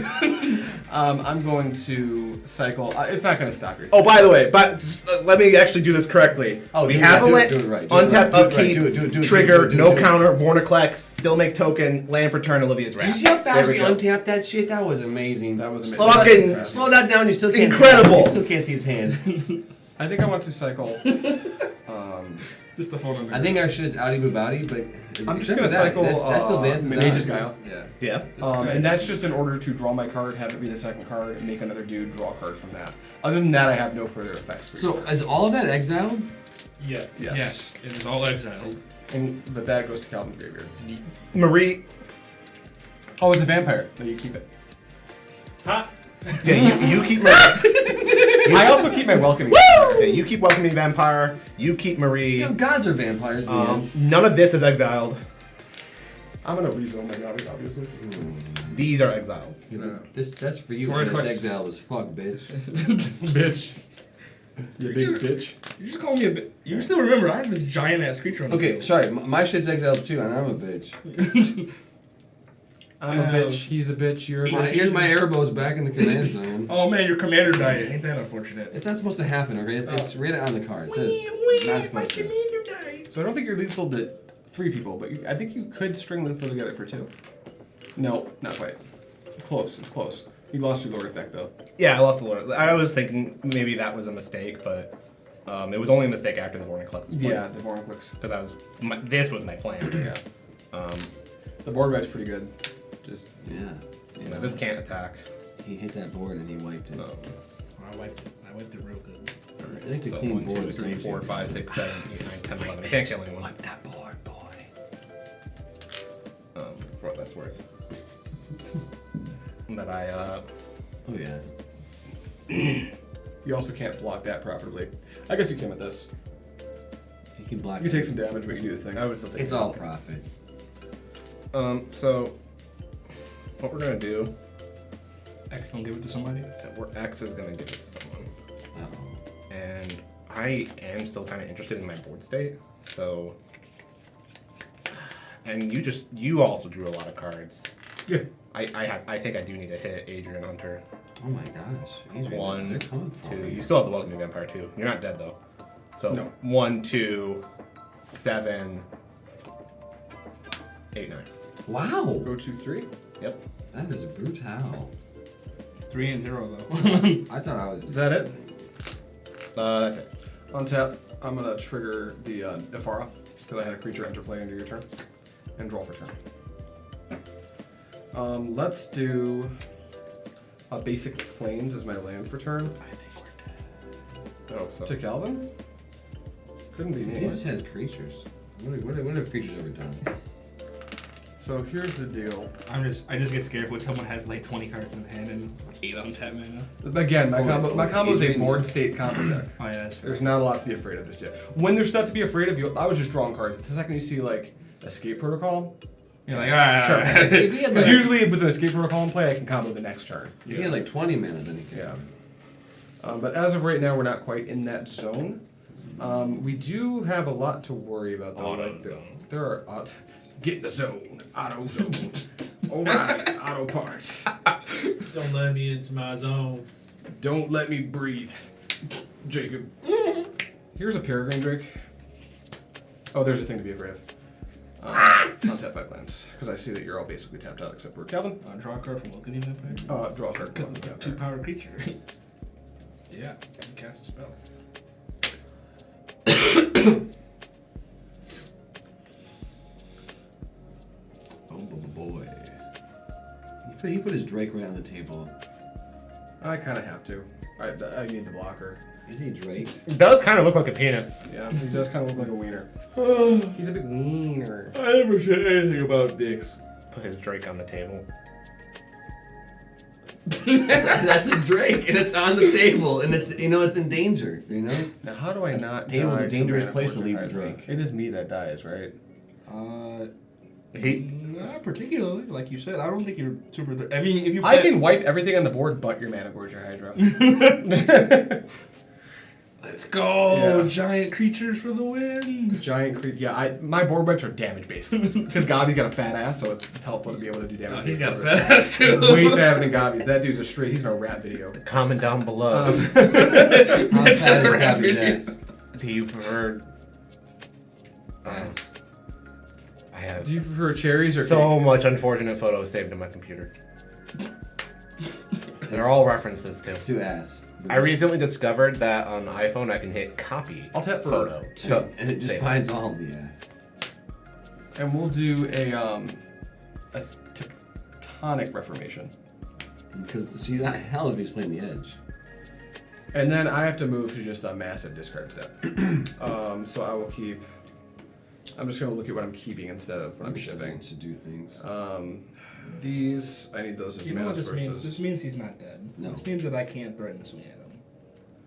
I'm going to cycle. It's not going to stop you. Oh, by the way, but just, let me actually do this correctly. We have a untap upkeep, trigger, no counter, Vorniclex, still make token, land for turn, Olivia's Wrath. Did you see how fast There he we go. untapped that shit? That was amazing. That was Slow amazing. that- slow that down. You still can't. Incredible. You still can't see his hands. I think I want to cycle. Just the phone number. I think our shit is outie boobouty, but I'm just going to cycle That's still dances. Mage's Guile. Yeah. Yeah. And that's just in order to draw my card, have it be the second card, and make another dude draw a card from that. Other than that, I have no further effects. So is all of that exiled? Yes. Yes. Yes, it is all exiled. But that goes to Calvin's graveyard. Marie. Oh, it's a vampire. No, you keep it. Ha! Yeah, you keep Marie. I also keep my welcoming. Yeah, you keep Welcoming Vampire. You keep Marie. You know, gods are vampires in the end. None of this is exiled. I'm going to rezone my Gavi, obviously. These are exiled. You know, that's for you. For But it's request. exile as fuck, bitch. Bitch. You big bitch. You just called me a bit. You still remember I have this giant ass creature on the Okay, field. sorry. My shit's exiled too, and I'm a bitch. I'm a bitch. He's a bitch. You're a bitch. Here's my Erebos back in the command zone. Oh man, your commander died. Ain't that unfortunate? It's not supposed to happen, okay? It's written on the card. It says not supposed to. So I don't think you're lethal to 3 people, but I think you could string lethal together for 2. No, not quite. Close. It's close. You lost your Lord effect, though. Yeah, I lost the Lord. I was thinking maybe that was a mistake, but it was only a mistake after the Vorniclex. Yeah, the Vorniclex. Because this was my plan. Yeah. The board wipes pretty good. Just Yeah. You know, this can't attack. He hit that board and he wiped it. No. I wiped it real good. I like to So clean 1, 2, boards. 3, don't 4, you? 5, 6, 7, 8, 9, 10, 11. I can't kill anyone. Wipe that board, boy. For what that's worth. But I, Oh yeah. you also can't block that profitably. I guess you can with this. You can block. You can take some damage, but you do the thing. I was still thinking. It's all profit. So, what we're gonna do, X don't give it to somebody. X is gonna give it to someone. Uh-oh. And I am still kind of interested in my board state, so. And you also drew a lot of cards. Yeah. I think I do need to hit Adrian Hunter. Oh my gosh. Adrian, 1, they're coming for 2. me. You still have the Welcoming Vampire too. You're not dead though. So No. 1, 2, 7, 8, 9. Wow. Go 2, 3. Yep. That is brutal. 3 and 0 though. I thought I was. Is that it? That's it. On tap, I'm gonna trigger the Nefara because I had a creature enter play under your turn, and draw for turn. Let's do a basic plains as my land for turn. I think we're dead. Oh, so. To Calvin? Couldn't be He me. just has creatures. What have creatures ever done? So here's the deal. I just get scared when someone has like 20 cards in hand and 8 untap mana. Again, my combo is a Adrian- board state combo deck. Oh yeah, that's fair. There's not a lot to be afraid of just yet. When there's stuff to be afraid of, I was just drawing cards. The second you see like Escape Protocol, You're like, alright. sure. If he had Because like, usually with an Escape Protocol in play, I can combo the next turn. if he had like 20 mana, then he could. Yeah. But as of right now, we're not quite in that zone. We do have a lot to worry about, though. Auto Like zone. there are get in the zone, auto zone. Alright, auto parts. Don't let me into my zone. Don't let me breathe, Jacob. Here's a Peregrine Drake. Oh, there's a thing to be afraid of. Untap 5 lands, because I see that you're all basically tapped out except for Calvin. Draw a card from Welcoming Vampire. Draw a card. Because it's a 2-power creature. Yeah, you can cast a spell. Oh boy. He put his Drake right on the table. I kind of have to. I need the blocker. Is he Drake? It does kind of look like a penis. Yeah, he does kind of look like a wiener. He's a big wiener. I never said anything about dicks. Put his Drake on the table. That's a drake, and it's on the table, and it's it's in danger. Now, how do I not? Table's a die to dangerous mana place to Forger leave a Hydra? drake. It is me that dies, right? Not particularly, like you said. I don't think you're super. I mean, if you. I can wipe everything on the board but your Mana Gorger Hydra. Let's go, Yeah. giant creatures for the win. Giant creep. Yeah, my board wipes are damage based. Because Gavi's got a fat ass, so it's helpful to be able to do damage. He's got a based fat ass too. Way fatter than Gavi's. That dude's a straight. He's in a rap video. Comment down below. How fat is rap Gavi's video. ass? Do you prefer? Ass. I have. Do you prefer cherries or so much unfortunate photos saved in my computer? They're all references to. To ass. I recently discovered that on iPhone I can hit copy. I'll tap for photo. And it just Save. finds all of the ass. And we'll do a tectonic reformation. Because she's not hell if he's playing the edge. And then I have to move to just a massive discard step. So I will keep. I'm just gonna look at what I'm keeping instead of what I'm shipping. To do things. These I need those as You know what mana this means? This sources. means he's not dead. No. This means that I can't threaten to swing at him.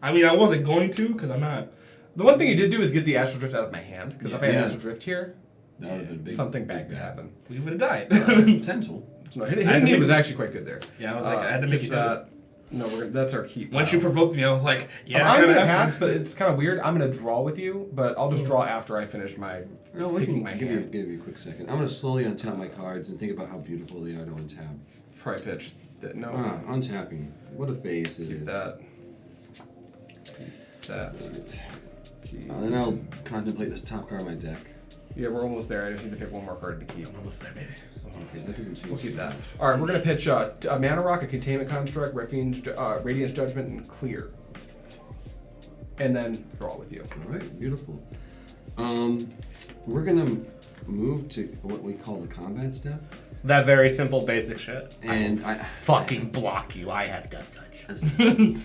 I mean, I wasn't going to because I'm not. The one thing you did do is get the Astral Drift out of my hand because if I had Yeah. Astral Drift here, That would have been big. something bad could happen. We would have died. Potential. So no, I had Hidden to Need make- was actually quite good there. Yeah, I was like, I had to make keeps you do that. No, that's our keep. Once you provoked me, I was like, yeah, I'm gonna have pass, to. but it's kind of weird. I'm gonna draw with you, but I'll just draw after I finish my No, we picking can my give you, hand. give you a quick second. I'm going to slowly untap my cards and think about how beautiful they are to untap. Try pitch. No, Untapping. What a face it keep is. that. That. Keep. Then I'll contemplate this top card of my deck. Yeah, we're almost there. I just need to pick one more card to keep. Almost there, baby. Okay, so that doesn't change. We'll keep that. All right, we're gonna pitch a Mana Rock, a Containment Construct, Radiance Judgment, and Clear, and then draw with you. All right, beautiful. We're gonna move to what we call the combat step, That very simple, basic shit. and Fucking block you. I have Death Touch.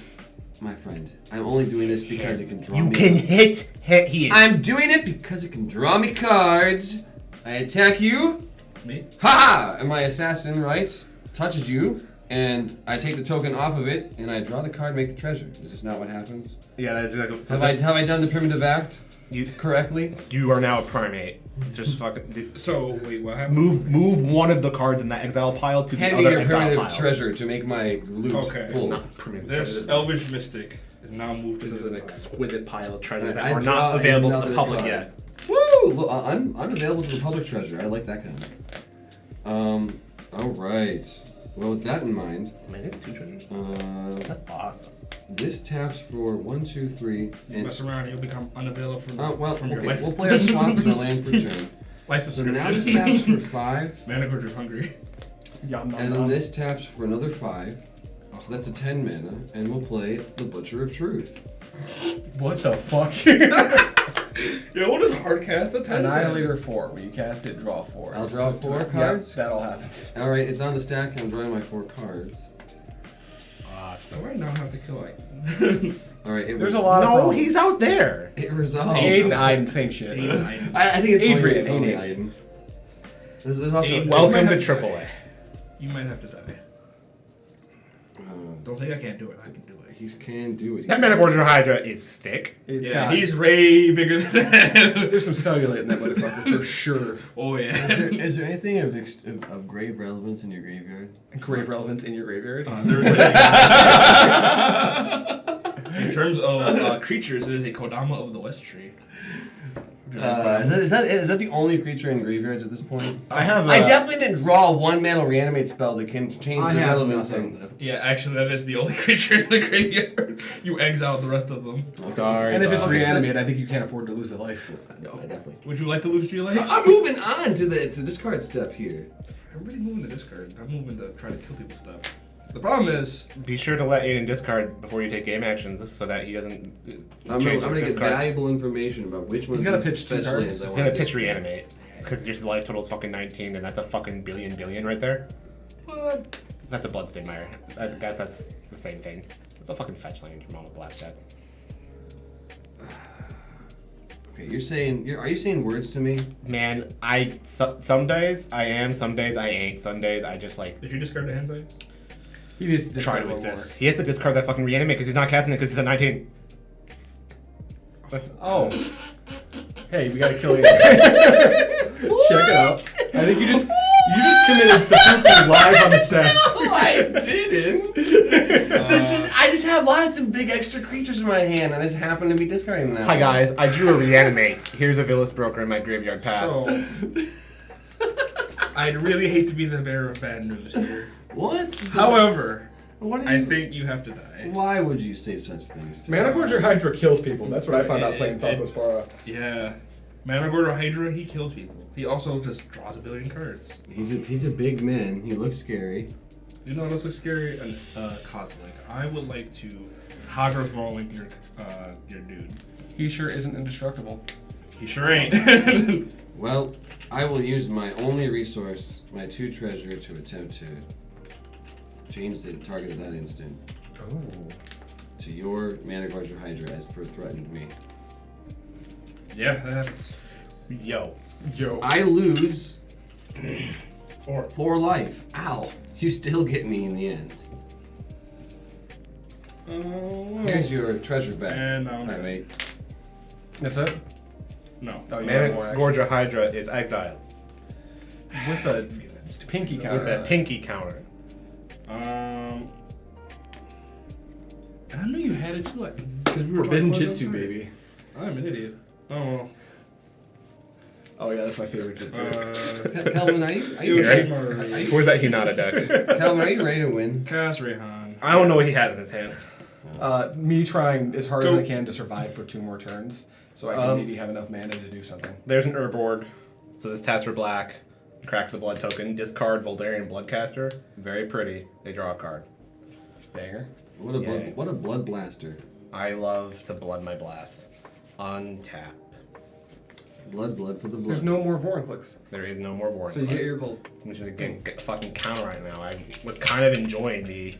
my friend, I'm only doing this because it can draw You me. can hit. He is. I'm doing it because it can draw me cards. I attack you. Me? Ha! And my assassin, right, touches you, and I take the token off of it, and I draw the card, make the treasure. Is this not what happens? Yeah, that's exactly. Have I done the primitive act You correctly? you are now a primate. Just fucking So, wait, what happened? move one of the cards in that exile pile to Hand the me other your exile primitive pile. treasure to make my loot Okay. full. Not primitive This treasure. Elvish Mystic is now moved to This is the an pile. exquisite pile of treasures that I are draw not available to another the public card. yet. Woo! Look, unavailable to the public treasure. I like that kind. All right. Well, with that in mind, Man, it's 2 treasures. That's awesome. This taps for 1, 2, 3, You and mess around and you'll become unavailable from, well, from your okay, life. we'll play our swamp and our land for turn. License So now this taps for 5, Mana Gorger's hungry. and then this taps for another 5. So that's a 10 mana, and we'll play the Butcher of Truth. What the fuck? Yeah, what is hard cast? A 10? Annihilator 4. When you cast it, draw 4. I'll draw 4 Yeah, cards. that all happens. All right, it's on the stack, and I'm drawing my 4 cards. So right now I have to kill Aidan. All right, There's a lot of No, problems. he's out there. It resolves. Aidan, same shit. Aidan. I think it's funny Adrian, to call me names. Aiden. There's also Aiden. Welcome might to have to AAA. You might have to die. Don't think I can't do it. I can do it. He can do it. That Mana Gorger Hydra is thick. It's Yeah, got, he's way bigger than that. there's some cellulite in that motherfucker for sure. Oh yeah. Is there anything of grave relevance in your graveyard? Grave relevance in your graveyard. In terms of creatures, it is a Kodama of the West Tree. Is that the only creature in graveyards at this point? I have. I definitely didn't draw a 1-mana reanimate spell that can change I the have relevance nothing. of. Yeah, actually, that is the only creature in the graveyard. You exile the rest of them. Sorry. And if it's dog. reanimated, I think you can't afford to lose a life. No, I definitely. Would you like to lose your life? I'm moving on to the discard step here. I'm really moving to discard. I'm moving to try to kill people stuff. The problem is, Be sure to let Aiden discard before you take game actions, so that he doesn't I'm change gonna his get discard. valuable information about which ones gotta these pitch 2 fetch cards. lands I He's want gonna to pitch discard. reanimate because your life total is fucking 19, and that's a fucking billion right there. what? That's a Bloodstain Mire. I guess that's the same thing. It's a fucking fetch land from all the blackjack. Okay, are you saying words to me? Man, some days I am, some days I ain't, some days I just like. Did you discard the hand side? He needs to try to exist. He has to discard that fucking reanimate because he's not casting it because he's at 19. That's Oh. Hey, we gotta kill you. Check it out. I think you just committed seppuku live on the set. No, I didn't. I just have lots of big extra creatures in my hand, and I just happen to be discarding them. Hi guys, I drew a reanimate. Here's a Villas Broker in my graveyard pass. So, I'd really hate to be the bearer of bad news here. What? However, What I think you have to die. Why would you say such things? To Mana me? Gorger Hydra kills people. That's what I found out playing It- Falcospara. Yeah. Managordo Hydra, he kills people. He also just draws a billion cards. He's a big man. He looks scary. You know what else looks scary? Cosmic. I would like to Hydra's Mauling your dude. He sure isn't indestructible. He sure ain't. Well, I will use my only resource, my TTrgr, to attempt to change the target of that instant to your Mana Gorger Hydra as per threatened me. Yeah, that happens. Yo. I lose Or 4 life. Ow. You still get me in the end. Here's your treasure back. And now I'm dead. Primate. That's it? No. Oh, you Mana have more action. Gorger Hydra is exiled With a pinky counter. with a pinky counter. I knew you had it too. Because we were Forbidden talking about Jitsu, it. baby. I'm an idiot. Oh well. Oh yeah, that's my favorite Jitsu. Kelvin, are you Yoshimaru. Where's that Hinata deck? Kelvin, are you ready to win? Cast Reyhan. I don't know what he has in his hand. Me trying as hard as Go. I can to survive for 2 more turns, so I can maybe have enough mana to do something. There's an Urboard. So this tats for black. Crack the blood token. Discard Voldarian Bloodcaster. Very pretty. They draw a card. Banger. What a Yay. blood blaster. I love to blood my blast. Untap. Blood for the blood. There's no more Vorin clicks, There is no more Vorn. so you get your gold. Which is again get fucking counter right now. I was kind of enjoying the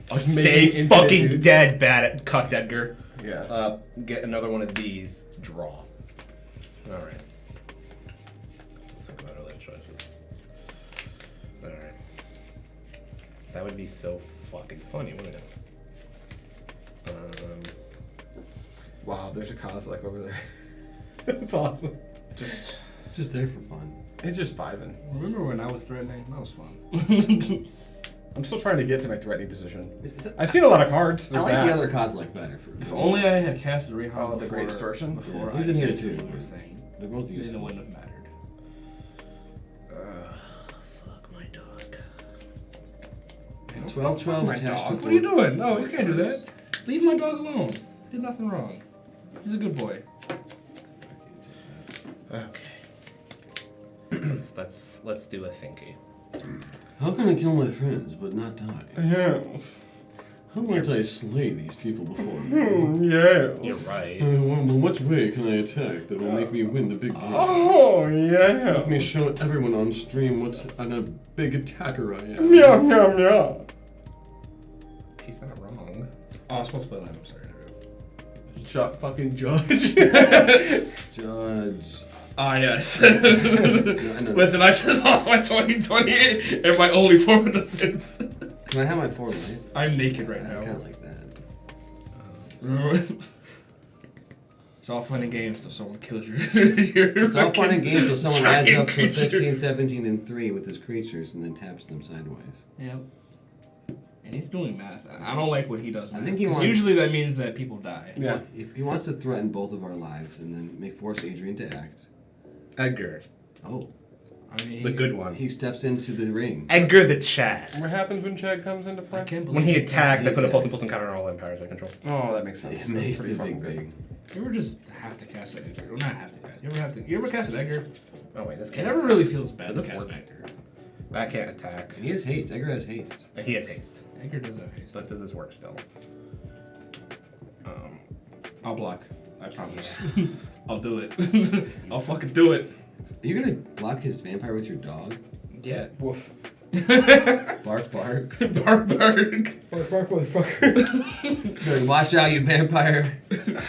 Just stay making infinite fucking dudes. dead bad at cucked Edgar. Yeah. Get another one of these. Draw. All right. Let's think about other choices. All right. That would be so fucking funny, wouldn't it? Wow, there's a Kozilek over there. That's awesome. Just It's just there for fun. It's just vibing. Remember when I was threatening? That was fun. I'm still trying to get to my threatening position. It's- I've seen a lot of cards. I There's like that. the other Kozilek better for If only I had casted Reyhan Oh, before, the Great Distortion? before Yeah, he's I in here did too. another thing. They're both Then it useful. wouldn't have mattered. fuck my dog. 12-12 My attached dog. to What are you doing? No, you can't do that. Leave my dog alone. Did nothing wrong. He's a good boy. Okay. let's do a thinky. How can I kill my friends but not die? Yeah. How might I slay these people before me? Yeah. You're right. In which way can I attack that will make me win the big game? Oh, yeah. Let me show everyone on stream what a big attacker I am. Meow, meow, meow. He's not wrong. Oh, I was supposed to play line. I'm sorry. Shut fucking judge. Judge. Ah, yes. I know. Listen, I just lost my 2028 and my only form of defense. Can I have my 4 life? I'm naked right I kind now. of like that. Remember? It's all fun and games till someone kills your. It's all fun and games till someone adds up to creature. 15, 17, and 3 with his creatures and then taps them sideways. Yep. And he's doing math. I don't like when he does math. think he 'cause wants- Usually that means that people die. Yeah. He wants to threaten both of our lives and then force Adrian to act. Edgar, Oh. I mean, the good one. He steps into the ring. Edgar the Chad. What happens when Chad comes into I play? can't believe When he it. attacks, I put a attacks. plus and counter on all empires I control. Oh, that makes sense. It That's makes pretty the fucking big good. big. You ever just have to cast an Edgar? Or not have to cast. You ever cast an Edgar? Oh wait, this It can't. never really feels bad Does to this cast work? an Edgar. That can't attack. He has haste. Edgar has haste. He has haste. Edgar does have haste. But does this work still? I'll block. I promise. I'll do it. I'll fucking do it. Are you gonna block his vampire with your dog? Yeah. Woof. Bark, bark. Bark, bark. Bark, bark, motherfucker. Better watch out, you vampire.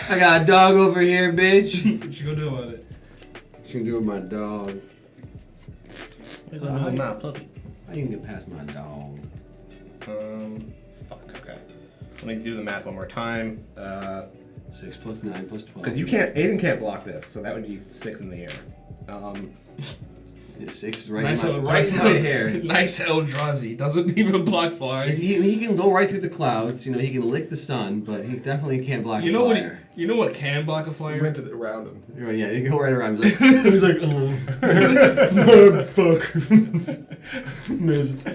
I got a dog over here, bitch. What you gonna do about it? What you gonna do with my dog? My puppy. I can get past my dog. Fuck. Okay. Let me do the math one more time. 6 plus 9 plus 12. Because you can't, Aidan can't block this, so that would be 6 in the air. 6 is right Nice in my, El- right in my hair. Nice Eldrazi. Doesn't even block fire. He can go right through the clouds. You know, he can lick the sun, but he definitely can't block You know what? fire. You know what can block a flyer? Went around him. You're right, yeah, he can go right around. He's like, Fuck. Missed.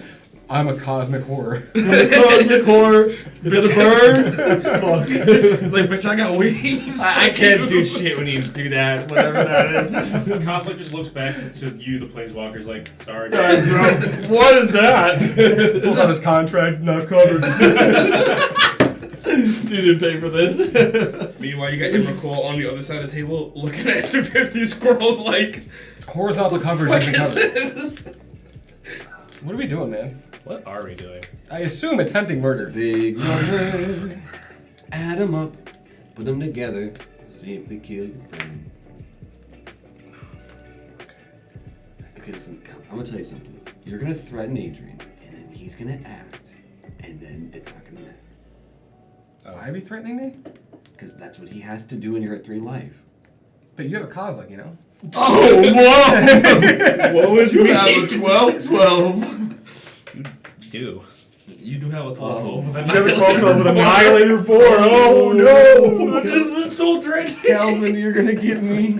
I'm a cosmic horror. cosmic horror. Is that a bird? Fuck. It's like, bitch, I got wings. I can't do shit when you do that, whatever that is. Conflict just looks back to you, the planeswalker's like, sorry, Sorry, bro. What is that? Pulls out his contract, not covered. You didn't pay for this. Meanwhile, you got Emrakul on the other side of the table looking at some 50 scrolls like, Horizontal coverage what isn't is covered. this? What are we doing, man? What are we doing? I assume attempting murder. Big number. Add them up. Put them together. See if they kill your friend. Okay, listen, I'm gonna tell you something. You're gonna threaten Adrian, and then he's gonna act, and then it's not gonna matter. Why are you threatening me? Because that's what he has to do when you're at 3 life. But you have a Kozilek, you know? Oh, whoa! What was you have a 12-12. Do. You do have a 12 Oh. with You have a 12 with Annihilator 4. Oh no! This is so dreadful. Calvin, you're gonna get me.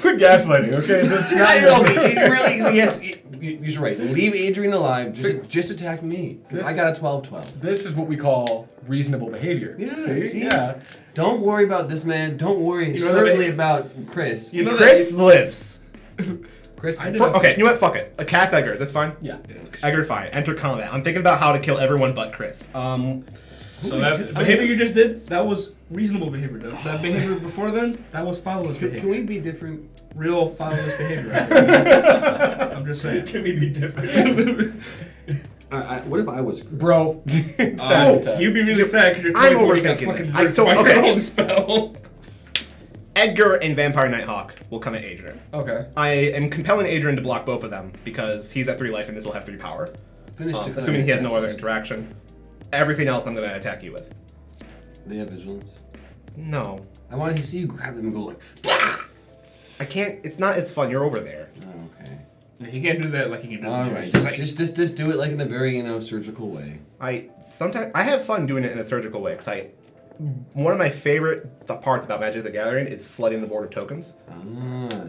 Quit gaslighting, okay? This I know, but he really, yes, you're right. Leave Adrian alive. Just attack me. 'Cause This- I got a 12-12. This is what we call reasonable behavior. Yeah, see? Yeah. Don't worry about this man. Don't worry You know certainly that- about Chris. You know Chris lives. Chris is Okay, you know what? Fuck it. A cast Edgar. That's fine. Yeah. Edgar, fine. Enter combat. I'm thinking about how to kill everyone but Chris. So that behavior you just did, that was reasonable behavior. That behavior before then, that was fatherless behavior. Can we be different? Real fatherless behavior. I'm just saying. Can we be different? What if I was Chris? Bro. You'd be really sad because you're I'm 20 got overthinking fucking this. burst So, by okay. your own spell. Edgar and Vampire Nighthawk will come at Adrian. Okay. I am compelling Adrian to block both of them because he's at 3 life and this will have 3 power. Finish to Assuming he has no other interaction. Everything else I'm going to attack you with. They have vigilance. No. I want to see you grab them and go like, I can't. It's not as fun. You're over there. oh, okay. He can't do that like he can do All it. right, Like, just do it like in a very surgical way. I have fun doing it in a surgical way because one of my favorite parts about Magic the Gathering is flooding the board of tokens.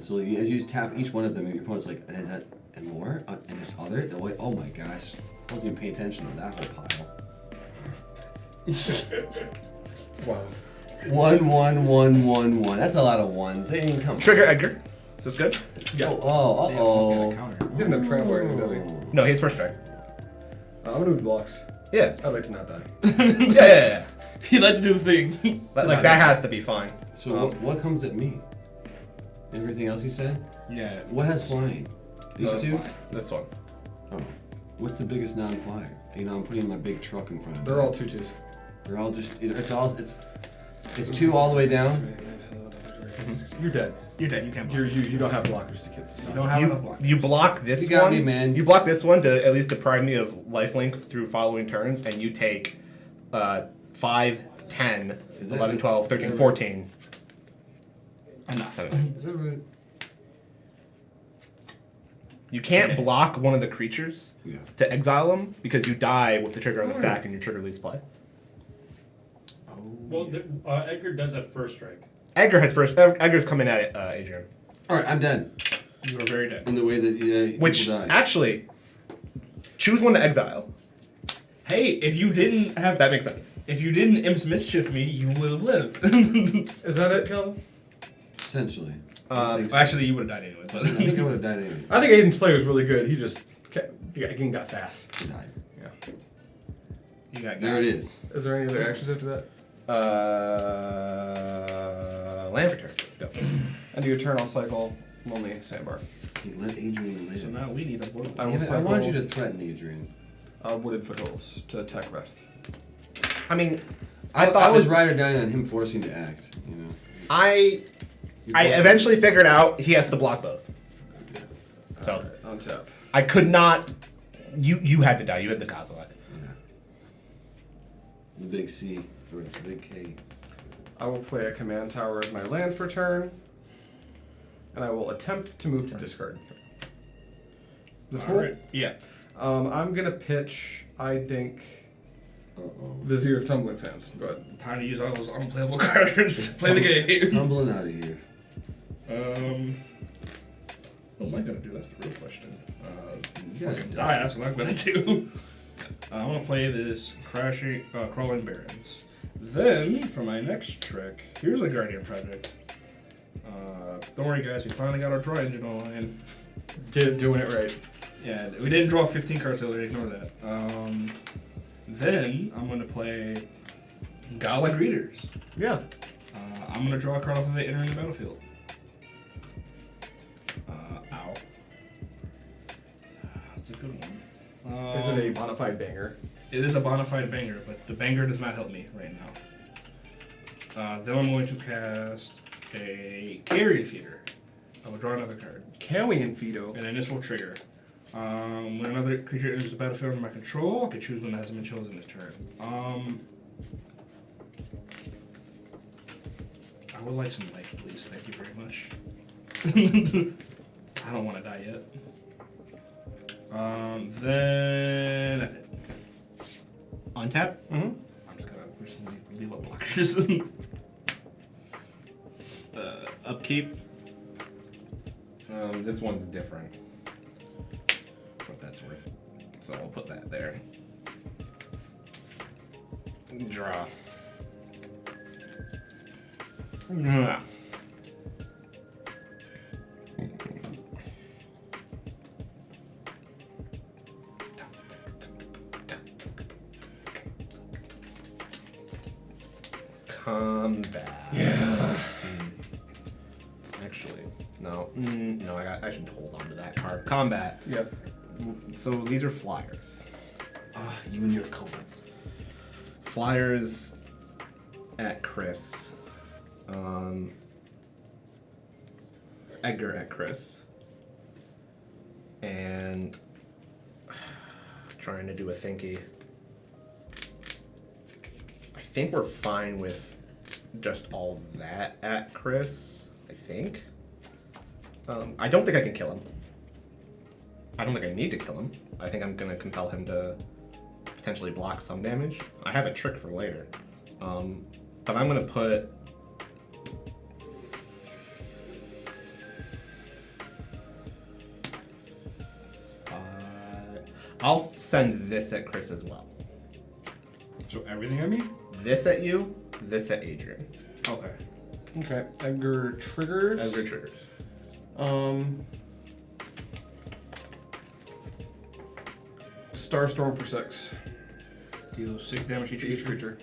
So as you tap each one of them, your opponent's like, is that and more? And there's other? Oh my gosh, I wasn't even paying attention to that whole pile. Wow. 1, 1, 1, 1, 1. That's a lot of ones. They didn't come. Trigger Edgar. Is this good? Yeah. Oh. He doesn't have trample or anything, does he? No, he has first strike. I'm gonna move blocks. Yeah. I'd like to not die. Yeah. He'd like to do the thing. Like that has to be fine. So what comes at me? Everything else you said? Yeah. What has flying? These two? This one. Oh. What's the biggest non-flyer? You know, I'm putting my big truck in front of me. They're all 2/2s. They're all just. It's 2 all the way down. You're dead. You're dead. You can't block. You don't have blockers to kill this You stuff. don't have enough blocks. You block this You got one. me, man. You block this one to at least deprive me of lifelink through following turns, and you take 5, 10, Is that 11, it? 12, 13, 14. Enough. Is that right? You can't block one of the creatures Yeah. to exile them because you die with the trigger on the stack and your trigger leaves play. Well, Edgar does have first strike. Edgar has first. Edgar's coming at it, Adrian. All right, I'm dead. You are very dead. In the way that Which people die. actually, choose one to exile. Hey, if you didn't have That makes sense. if you didn't Imps Mischief me, you would have lived. Is that it, Calvin? Essentially. Um, Actually, you would have died anyway. I But think I would have died anyway. I think Aiden's play was really good. He just got fast. I died. Yeah. you got There it is. Is there any other actions after that? land return. Go. And do your turn, I'll cycle Lonely Sandbar. Hey, let Adrian live. So now we need a board. I will Damn it, I cycle wanted you to threaten Adrian. Wooded Foothills to attack Ref. I mean, I thought was this- ride or dying on him forcing to act. You know. I You I forced eventually figured out he has to block both. So On tap. I could not. You had to die. You had the Kozilek. him. The big C, or the big K. I will play a command tower as my land for turn, and I will attempt to move to discard. This cool? Alright. Yeah. I'm gonna pitch, I think, Uh-oh. Vizier of Tumbling Sands. Go ahead. Time to use all those unplayable cards. Play the game. Tumbling out of here. What am I gonna do? That's the real question. You guys Fucking die. That's what I'm gonna do. I'm gonna play this crawling barons. Then for my next trick, here's a guardian project. Don't worry, guys. We finally got our draw engine online. Doing it right. Yeah, we didn't draw 15 cards earlier. Ignore that. Then I'm gonna play Gala Greeters. Yeah. I'm gonna draw a card off of it entering the battlefield. Ow. That's a good one. Is it a bona fide banger? It is a bona fide banger, but the banger does not help me right now. Then I'm going to cast a Carrion Feeder. I will draw another card. Carrion Feeder. And then this will trigger. When another creature enters the battlefield under my control, I can choose one that hasn't been chosen this turn. I would like some life, please. Thank you very much. I don't want to die yet. Then that's it. Untap. Mm-hmm. I'm just gonna personally leave up blockers. Upkeep. This one's different. What that's worth. So I'll put that there. Draw. Yeah. Combat. Yeah. Actually, no. No, I should hold on to that card. Combat. Yep. So these are flyers. You and your culprits. Flyers at Chris. Edgar at Chris. And trying to do a thinky. I think we're fine with just all that at Chris. I think. I don't think I can kill him. I don't think I need to kill him. I think I'm gonna compel him to potentially block some damage. I have a trick for later. But I'm gonna put I'll send this at Chris as well. So everything at me? This at you, this at Adrian. Okay. Okay. Edgar triggers. Edgar triggers. Starstorm for 6. Deal 6 damage to Each creature.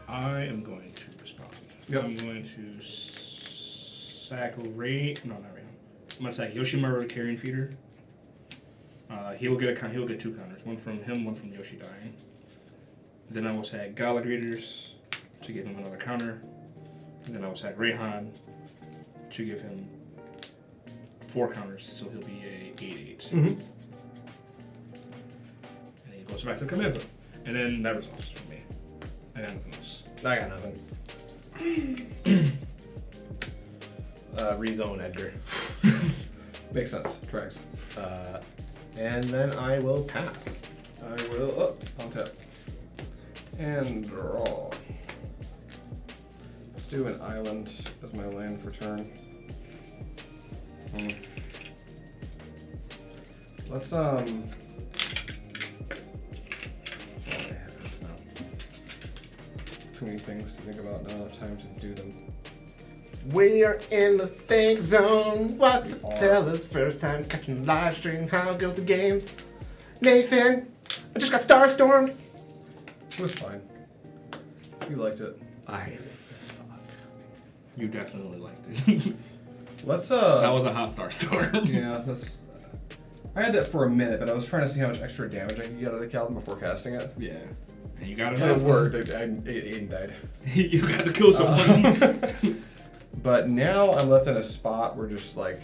I am going to respond. Yep. I'm going to sack Ray. No, not Reyhan. I'm gonna sack Yoshimaru Carrion Feeder. He'll get 2 counters. One from him, one from Yoshi dying. Then I will sack Gala Greeters to give him another counter. And then I will sack Reyhan to give him 4 counters, so he'll be a 8/8. Mm-hmm. And he goes back to the command zone. And then that resolves for me. I got nothing else. I got nothing. Rezone Edgar. Makes sense. Tracks. And then I will pass. I will untap. And draw. Let's do an island as my land for turn. Let's oh, I have it now. Too many things to think about now. Time to do them. We are in the think zone. What's the fella's first time catching the live stream? How go the games? Nathan, I just got Starstormed. It was fine. You liked it. Fuck. You definitely liked it. Let's That was a hot star storm. yeah, that's. I had that for a minute, but I was trying to see how much extra damage I could get out of the Calvin before casting it. Yeah. And you got And enough. it worked. Aiden died. You got to kill someone. But now I'm left in a spot where just like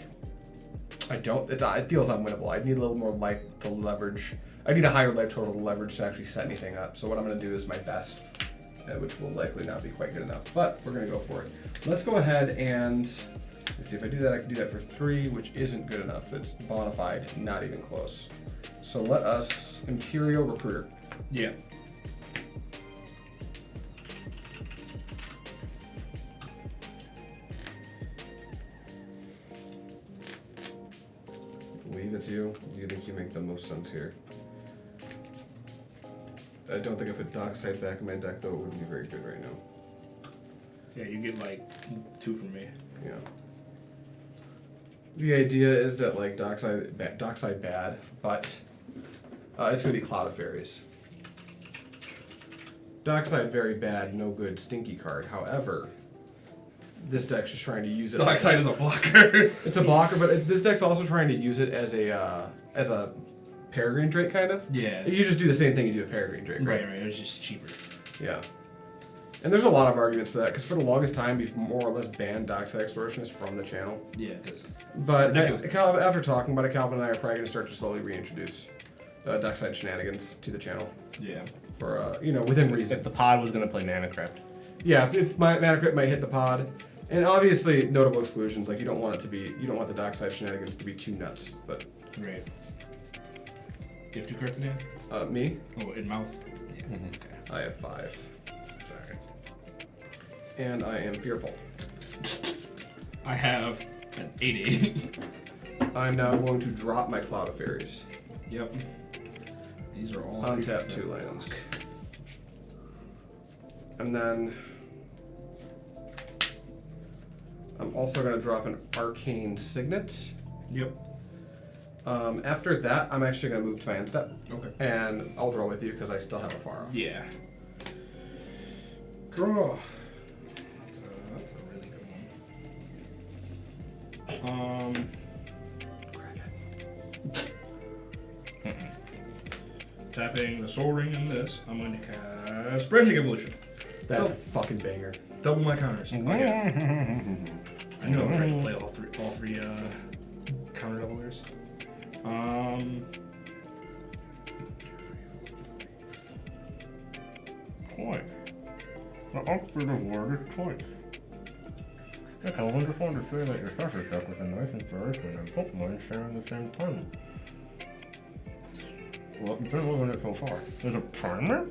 I don't. It feels unwinnable. I need a little more life to leverage. I need a higher life total to leverage to actually set anything up. So what I'm going to do is my best, which will likely not be quite good enough. But we're going to go for it. Let's go ahead and let's see if I do that. I can do that for 3, which isn't good enough. It's bona fide, not even close. So let us Imperial Recruiter. Yeah. Believe it's you. You think you make the most sense here. I don't think I put Dockside back in my deck, though. It wouldn't be very good right now. Yeah, you get like 2 from me. Yeah. The idea is that like Dockside bad, but it's gonna be Cloud of Fairies. Dockside very bad, no good, stinky card. However, this deck's just trying to use it. Dockside is a blocker. It's a blocker, but this deck's also trying to use it as a Peregrine Drake kind of. Yeah. You just do the same thing you do with Peregrine Drake. Right. It was just cheaper. Yeah. And there's a lot of arguments for that, because for the longest time, we've more or less banned Dockside Extortionist from the channel. Yeah, because But after talking about it, Calvin and I are probably going to start to slowly reintroduce Dockside shenanigans to the channel. yeah. For, within reason. If the pod was gonna play Mana Crypt. Yeah, if my Mana Crypt might hit the pod. And obviously, notable exclusions, like you don't want the Dockside shenanigans to be too nuts. But Right. Do you have 2 cards in hand? me, Oh, in mouth? Yeah. Okay. I have 5. Sorry. And I am fearful. I have an 8/8. I'm now going to drop my Cloud of Fairies. Yep. These are all Untap 2 lands. And then I'm also going to drop an Arcane Signet. Yep. After that, I'm actually going to move to my end step. Okay. And I'll draw with you because I still have a Faro. Yeah. Draw. That's a really good one. Tapping the Soul Ring in this, I'm going to cast Branching Evolution. That's a fucking banger. Double my counters. I knew I was ready to play all three counter doublers. Twice. The operative word is twice. Yeah, Calvin just wanted to say that your starter deck was a nice inspiration and Pokemon sharing the same time. Well, you've been loving it so far. There's a primer?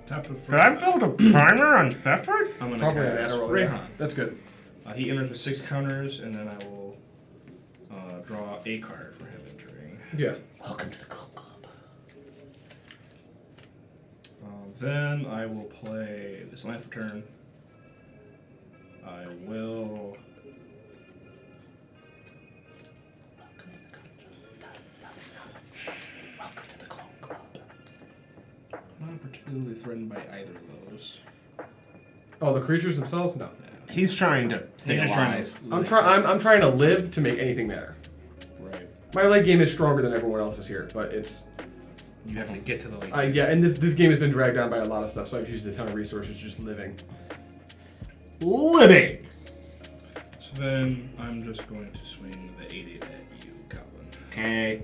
Tap the Did I build a primer on Zephyrus? I'm going Probably to an cast Adderall. Reyhan. Yeah. That's good. He enters with 6 counters, and then I will draw a card for him entering. Yeah. Welcome to the Club Club. Then I will play this land for turn. I will. Welcome to the Club Club. Not particularly threatened by either of those. Oh, the creatures themselves? No. Yeah. He's trying to stay He's just alive. trying to. I'm trying to live to make anything matter. Right. My late game is stronger than everyone else's here, but it's You have to get to the late. and this game has been dragged down by a lot of stuff, so I've used a ton of resources just living. Living! So then I'm just going to swing the 8/8 at you, Calvin. Okay.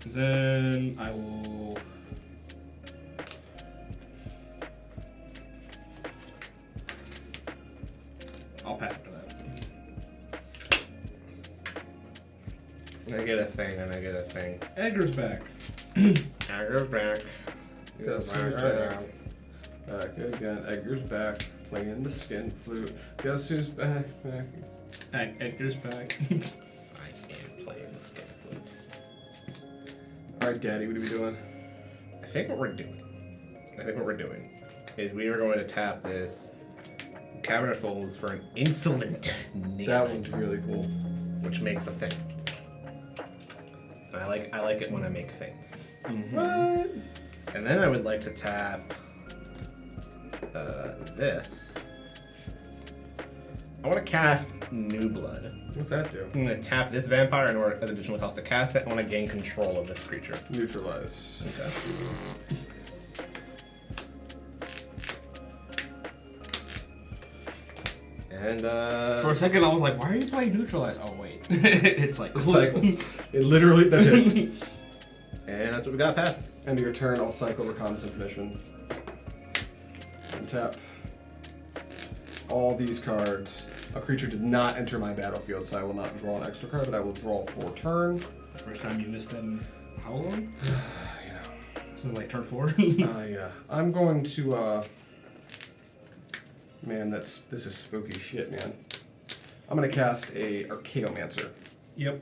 Then I will. I'll pass it to that. I get a thing and I get a thing. Edgar's back. Edgar's back. Guess who's back? Back again. Edgar's back. Playing the skin flute. Guess who's back? Edgar's back. I can't play the skin flute. Alright, Daddy, what are we doing? I think what we're doing is we are going to tap this Cavern of Souls for an insolent name. That one's really cool. Which makes a thing. And I like it when I make things. What? And then I would like to tap this. I want to cast New Blood. What's that do? I'm going to tap this vampire in order as additional cost to cast it. I want to gain control of this creature. Neutralize. Okay. And For a second, I was like, why are you playing neutralize? Oh, wait. It's like Cycles. It literally, that's it. and that's what we got past. End of your turn, I'll cycle Reconnaissance Mission. And tap all these cards. A creature did not enter my battlefield, so I will not draw an extra card, but I will draw for turn. First time you missed that in how long? Since like turn 4? Yeah. I'm going to, man, this is spooky shit, man. I'm going to cast a Archaeomancer. Yep.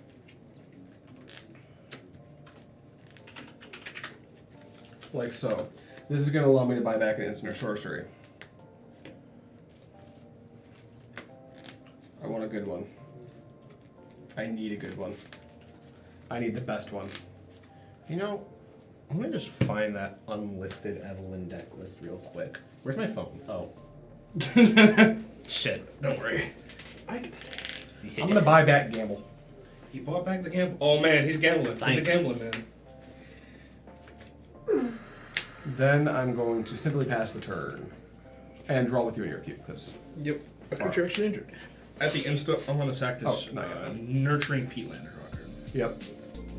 Like so. This is going to allow me to buy back an instant or sorcery. I want a good one. I need a good one. I need the best one. You know, let me just find that unlisted Evelyn deck list real quick. Where's my phone? Oh. Shit. Don't worry. I can stay. I'm going to buy back Gamble. He bought back the gamble. Oh man, he's gambling. He's a gambling man. Then I'm going to simply pass the turn. And draw with you in your queue, because... Yep. A creature actually injured. At the instant, I'm going to sack this not yet. Nurturing Peatlander rocker. Yep.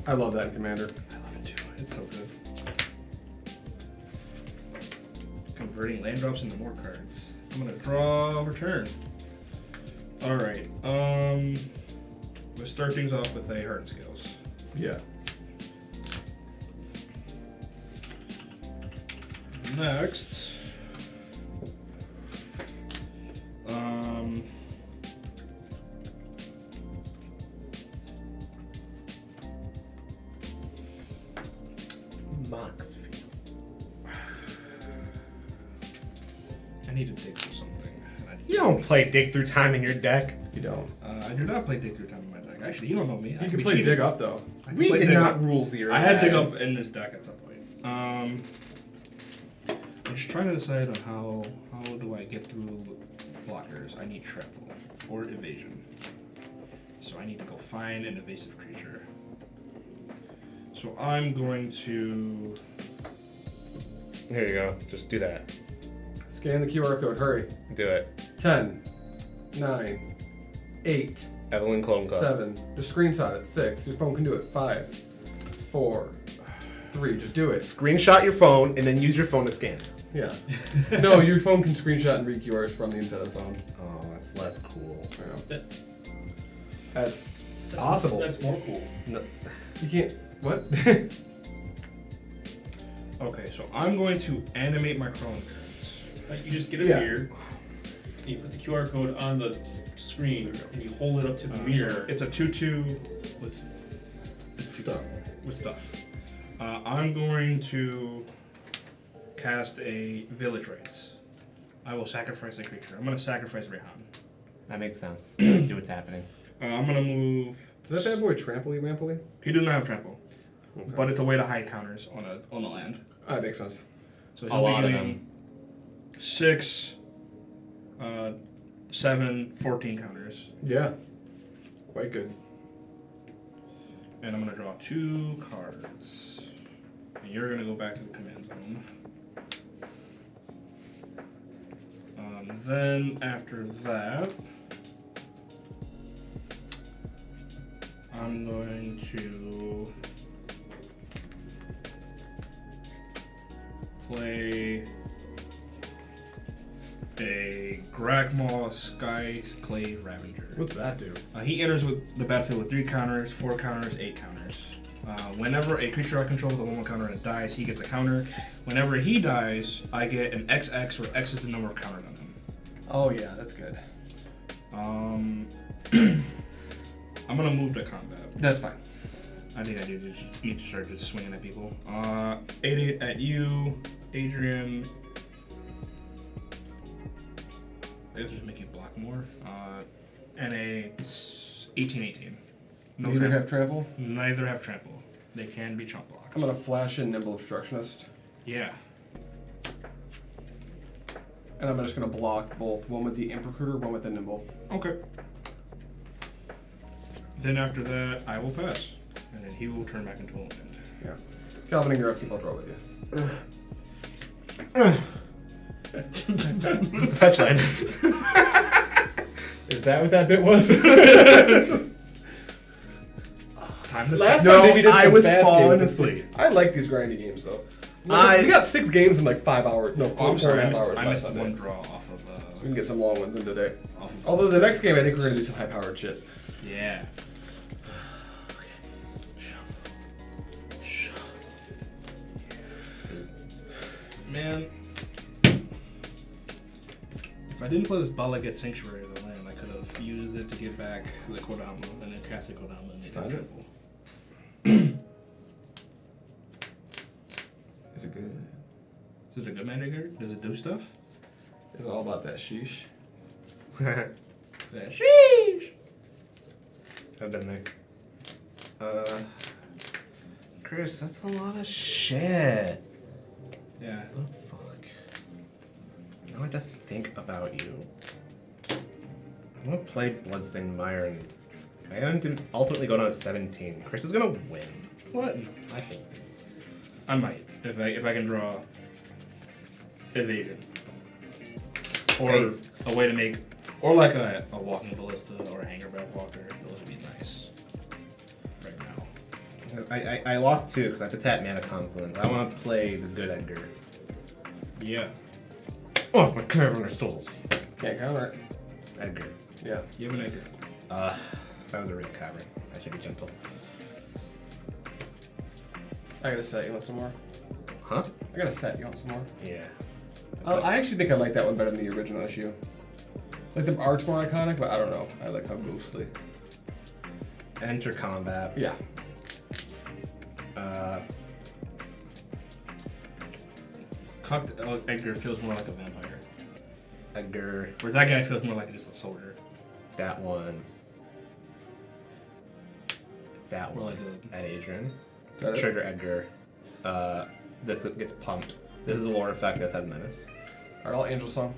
I love that in Commander. I love it too. It's so good. Converting land drops into more cards. I'm going to draw return. Alright. Let's start things off with a Heart and Scales. Yeah. Next, Moxfield. I need to dig through something. You don't play Dig Through Time in your deck. You don't. I do not play Dig Through Time in my deck. Actually, you don't know me. You can play Dig Up, though. We did not rule zero. I had that. Dig Up in this deck at some point. I'm just trying to decide on how do I get through blockers. I need trample or evasion. So I need to go find an evasive creature. So I'm going to... Here you go. Just do that. Scan the QR code. Hurry. Do it. 10, 9, 8, Evelyn Clone Club. 7. Just screenshot it. 6. Your phone can do it. 5, 4, 3. Just do it. Screenshot your phone and then use your phone to scan. Yeah. No, your phone can screenshot and read QRs from the inside of the phone. Oh, that's less cool. Yeah. That's possible. That's more cool. No. You can't. What? Okay, so I'm going to animate my crawling cards. Like you just get a Yeah. mirror, and you put the QR code on the screen, and you hold it up to the mirror. It's a 2/2 with Stuff. with stuff. I'm going to cast a Village Rites. I will sacrifice a creature. I'm going to sacrifice Reyhan. That makes sense. Let's see what's happening. I'm going to move... Does that bad boy trample-y wamply? He does not have trample, Okay. but it's a way to hide counters on a land. That makes sense. So A he'll lot be of getting 6, 7, 14 counters. Yeah. Quite good. And I'm going to draw 2 cards. And you're going to go back to the command zone. Then after that, I'm going to play a Gragmaw Skyclave Ravager. What's that do? He enters with the battlefield with 3 counters, 4 counters, 8 counters. Whenever a creature I control with a 1/1 counter and it dies, he gets a counter. Whenever he dies, I get an XX, where X is the number of counters on him. Oh yeah, that's good. I'm gonna move to combat. That's fine. I think I need to start just swinging at people. 8 at you, Adrian. Let's just make you block more. And a 18/18. No Neither trample. have trample. Neither have trample. They can be chump blocked. I'm gonna flash in Nimble Obstructionist, Yeah. and I'm just gonna block both. One with the Imp Recruiter, one with the Nimble. Okay. Then after that, I will pass, and then he will turn back into a land. Yeah. Calvin and your upkeep, I'll draw with you. It's a fetch line. Is that what that bit was? Time to Last No, time Davey did I some was fast falling games. asleep. I like these grindy games though. I- We got 6 games in like 5 hours. No, Oh, I'm 4.5 sorry. hours I last missed Sunday. one draw off of. We can get some long ones in today. Off of Although the next game, I think we're gonna do some high-powered shit. yeah. Man, if I didn't play this Bala Get Sanctuary as a land, I could have used it to get back the Kodama and then cast the Kodama and make it Find it. triple. Is it good? Is it a good magic card? Does it do stuff? It's all about that sheesh. Yeah. Sheesh! I've been there. Chris, that's a lot of shit. Yeah. What the fuck? Now I have to think about you. I'm gonna play Bloodstained Mire and I didn't ultimately go down to 17. Chris is gonna win. What? I hate this. I might, if I can draw evasion. Or Hey. a way to make, or like a walking ballista or a hangerback walker. Those would be nice. Right now. I lost 2 because I have to tap Mana Confluence. I want to play the good Edgar. Yeah. Oh, my Cavern Souls. Can't counter it. Edgar. Yeah. You have an Edgar. That was a real cavern. I should be gentle. I got a set. You want some more? Huh? I got a set. You want some more? Yeah. I actually think I like that one better than the original issue. Like the art's more iconic, but I don't know. I like how ghostly. Enter combat. Yeah. Edgar feels more like a vampire. Edgar. Whereas that guy feels more like just a soldier. That one. That More one. like At Adrian. Is that it? Trigger Edgar. This gets pumped. This is a lore effect. This has menace. Alright, I'll Angel Song.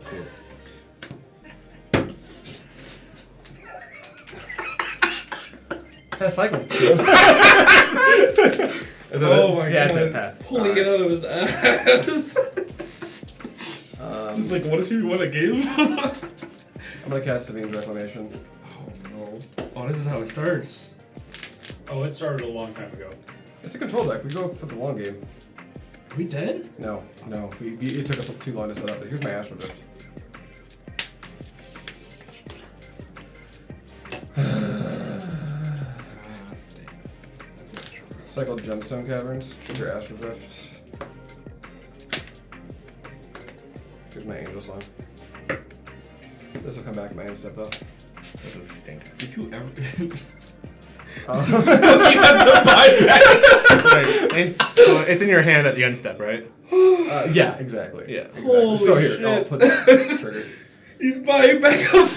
Cool. That's cycle. Is that Oh it? my Yeah, it's god. a pass. Pulling it out of his ass. He's like, what does he want a game? I'm gonna cast Sabine's Reclamation. Oh no. Oh, this is how it starts. Oh, it started a long time ago. It's a control deck. We go for the long game. Are we dead? No. It took us too long to set up. But here's my Astral Drift. Cycle Gemstone Caverns. Trigger Astral Drift. Here's my Angel Song. This will come back in my end step though. This is stink. Did you ever? It's in your hand at the end step, right? Yeah, exactly. Yeah. Exactly. Holy so here, shit. I'll put that as trigger. He's buying back up.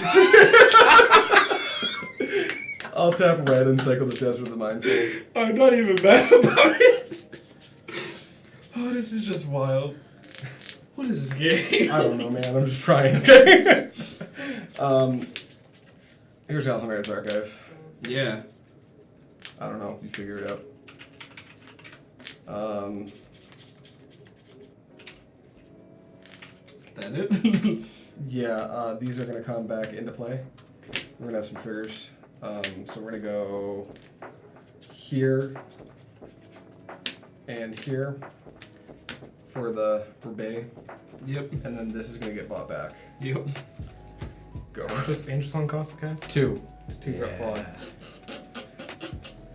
I'll tap red and cycle the Desert with the Mindful. I'm not even mad about it. Oh, this is just wild. What is this game? I don't know, man. I'm just trying. Okay. Here's Alchemira's Archive. Yeah. I don't know. You figure it out. That it? Yeah. These are gonna come back into play. We're gonna have some triggers. So we're gonna go here and here for Bay, Yep. and then this is gonna get bought back. Yep. Go. What does Angel Song cost, guys? 2. 2 got fallen.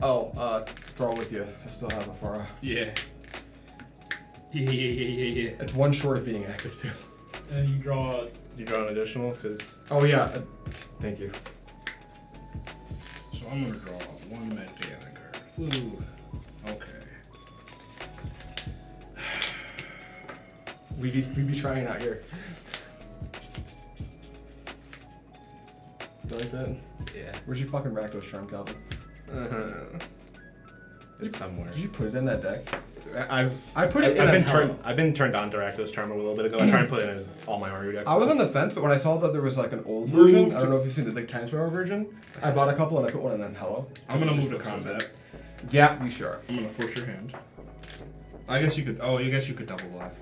Oh, draw with you. I still have a Fara. Yeah. Yeah. It's 1 short of being active too. And you draw. You draw an additional because Oh yeah. Thank you. So I'm gonna draw one Magic Gathering card. Woo. Okay. We be trying out here. You like that? yeah. Where's your fucking Rakdos Charm, Calvin? It's somewhere. Did you put it in that deck? I've been turned on to Rakdos Charm a little bit ago. I try and put it in as all my Mario decks. I was on the fence, but when I saw that there was like an old version, I don't know if you've seen the like Time Spiral version. I bought a couple and I put one in then Hello. I'm gonna Just move to looks so combat. good. Yeah, you sure. I'm gonna force your hand. I guess you could. Oh, I guess you could double block.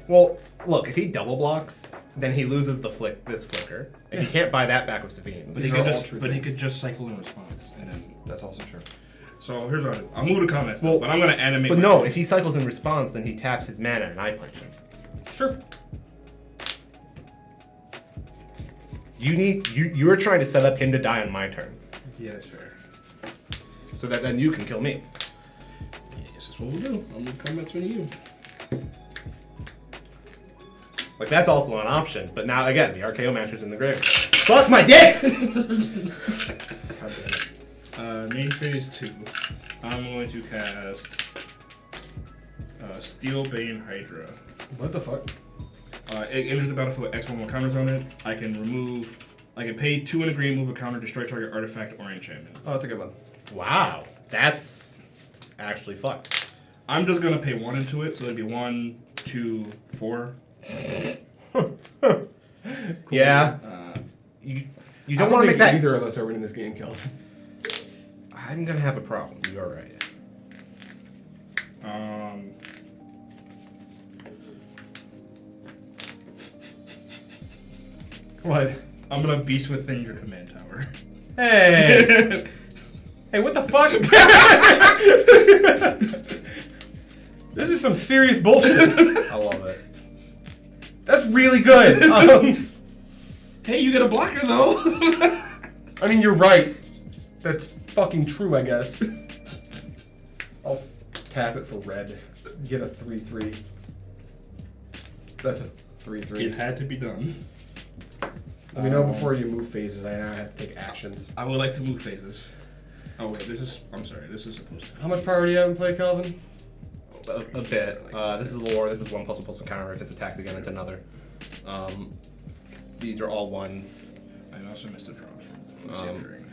Well, look, if he double blocks, then he loses this flicker. And he can't buy that back with Safine's. But These he are could all just. true But he things. could just cycle in response. And then, That's also true. so here's what I'll do. I'll move the comments. Well, But I'm gonna animate. But my- no, if he cycles in response, then he taps his mana and I punch him. Sure. You're trying to set up him to die on my turn. Yeah, that's fair. So that then you can kill me. Yeah, I guess that's what we'll do. I'll move comments for you. Like, that's also an option. But now, again, the RKO Master's in the grave. Fuck my dick! God damn it. Main phase 2. I'm going to cast Steelbane Hydra. What the fuck? It enters the battlefield with X1 counters on it. I can pay 2 and a green, move a counter, destroy target artifact or enchantment. Oh, that's a good one. Wow. That's actually fucked. I'm just gonna pay 1 into it, so it'd be 1, 2, 4. Yeah. You don't want to make that. Either of us are winning this game, Kelvin. I'm gonna have a problem. You're right. What? I'm gonna Beast Within your command tower. Hey! Hey, what the fuck? This is some serious bullshit. I love it. That's really good. Hey, you get a blocker though. I mean, you're right. That's fucking true, I guess. I'll tap it for red. Get a 3/3. That's a 3/3. It had to be done. Let me know before you move phases. I now have to take actions. I would like to move phases. Oh wait, I'm sorry, this is supposed to. How much power do you have in play, Calvin? A bit. This is lore. This is 1 +1 counter. If this attacks again, it's another. These are all ones. I also missed a draw from CMMRC.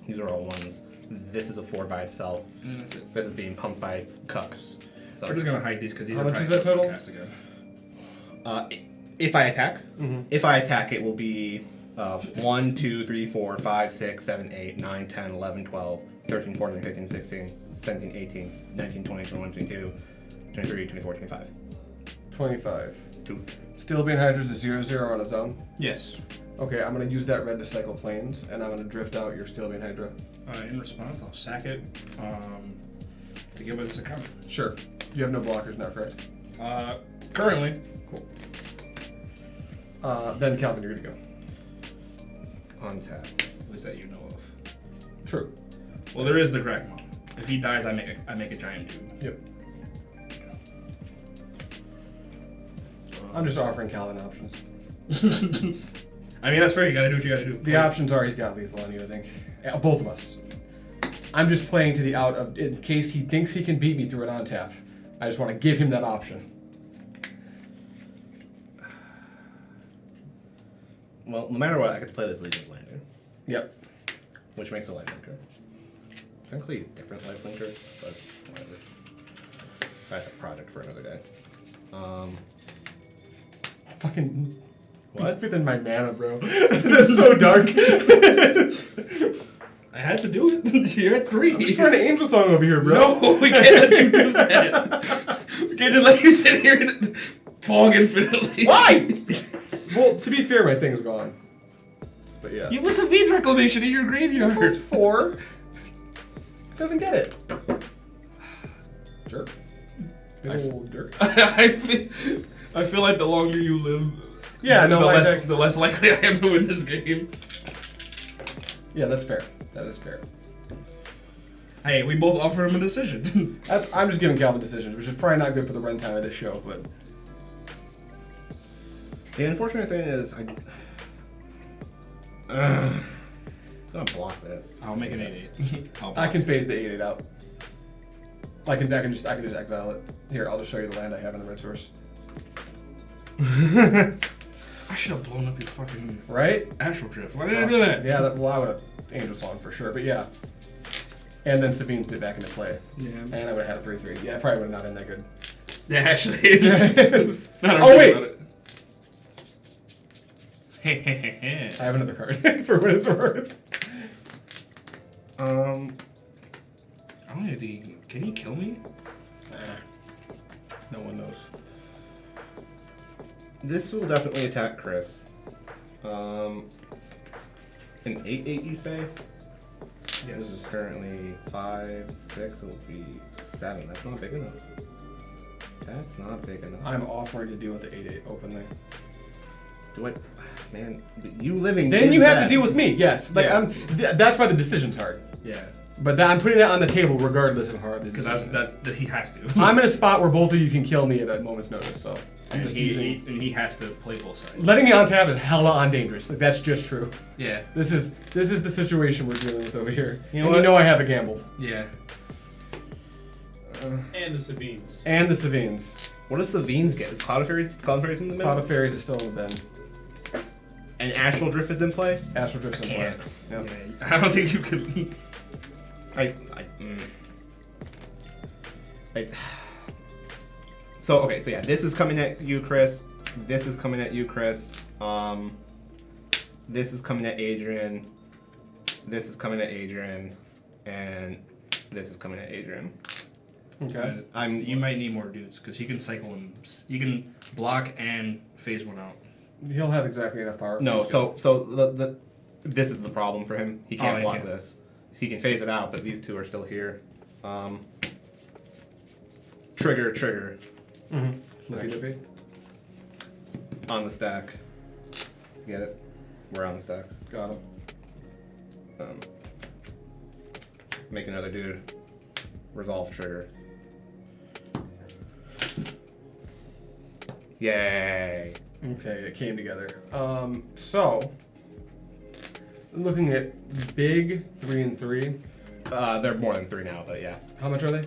These are all ones. This is a 4 by itself. And that's it. This is being pumped by Cucks. So We're just gonna hide these because these How are much is probably that total? gonna cast again. if I attack, Mm-hmm. if I attack, it will be 1, 2, 3, 4, 5, 6, 7, 8, 9, 10, 11, 12, 13, 14, 15, 16, 17, 18, 19, 20, 21, 22, 23, 24, 25. 25. 2. Steelbane Hydra's a 0/0 on its own. Yes. Okay, I'm gonna use that red to cycle planes, and I'm gonna drift out your Steelbane Hydra. In response, I'll sack it to give us a counter. Sure. You have no blockers now, correct? Currently, Cool. Then Calvin, you're good to go. On tap. at least that you know of. True. Well, there is the Gragma. If he dies, I make a giant dude. Yep. I'm just offering Calvin options. I mean, that's fair. You gotta do what you gotta do. The options are he's got lethal on you, I think. Yeah, both of us. I'm just playing to the out of, in case he thinks he can beat me through an on tap. I just want to give him that option. Well, no matter what, I get to play this Legion Lander, Yep. which makes a lifelinker. Technically a different lifelinker, but whatever. That's a project for another day. Fucking. What? He's within my mana, bro. That's so dark. I had to do it. You're at 3. I'm just trying to angel song over here, bro. No, we can't let you do that. We can't just let you sit here and fog infinitely. Why? Well, to be fair, my thing's gone. But yeah. You listen to Bead Reclamation in your graveyard. Plus 4. Doesn't get it. Jerk. Big old jerk. I feel like the longer you live, Yeah, no, the less likely I am to win this game. Yeah, that's fair. That is fair. Hey, we both offer him a decision. I'm just giving Calvin decisions, which is probably not good for the runtime of this show, but The unfortunate thing is, I'm gonna block this. I'll make an 8/8. I can phase the 8/8 out. I can just exile it. Here, I'll just show you the land I have in the red source. I should have blown up your fucking Right? Astral Drift. Why did I do that? Yeah, well, I would have Angel Song for sure, but yeah. And then Sabine's did back into play. Yeah. And I would have had a 3/3. Yeah, I probably would have not been that good. Yeah, actually. Now that I'm Oh, thinking wait! about it. I have another card for what it's worth. Can you kill me? No one knows. This will definitely attack Chris. An 8/8, you say? Yes. This is currently 5, 6. It'll be 7. That's not big enough. That's not big enough. I'm offering to deal with the 8/8 openly. Do I? Man, you living. Then in you have that- to deal with me. Yes. Like Yeah. that's why the decision's hard. Yeah. But I'm putting it on the table regardless of how hard the Because decision is. that he has to. I'm in a spot where both of you can kill me at a moment's notice, so I'm and just he, using. and he has to play both sides. Letting me on tap is hella on dangerous. Like that's just true. Yeah. This is the situation we're dealing with over here. You know and what? you know I have a gamble. Yeah. And the Sabines. And the Savines. What does Savines get? Is Cloud of Fairies in the middle? Cloud of Fairies is still in the bin. And Astral Drift is in play? Astral Drift's in play. can't. Yep. Yeah. I don't think you could. So okay, so yeah, this is coming at you, Chris. This is coming at you, Chris. This is coming at Adrian. This is coming at Adrian, and this is coming at Adrian. Okay. You might need more dudes because he can cycle and he can block and phase one out. He'll have exactly enough power. No, He's so this is the problem for him. He can't he block can't. this. He can phase it out, but these two are still here. Trigger good. Lippy lippy. on the stack. Get it? We're on the stack. Got him. Make another dude. Resolve trigger. Yay! Okay, it came together. So looking at big 3 and 3. They're more than 3 now, but yeah. How much are they?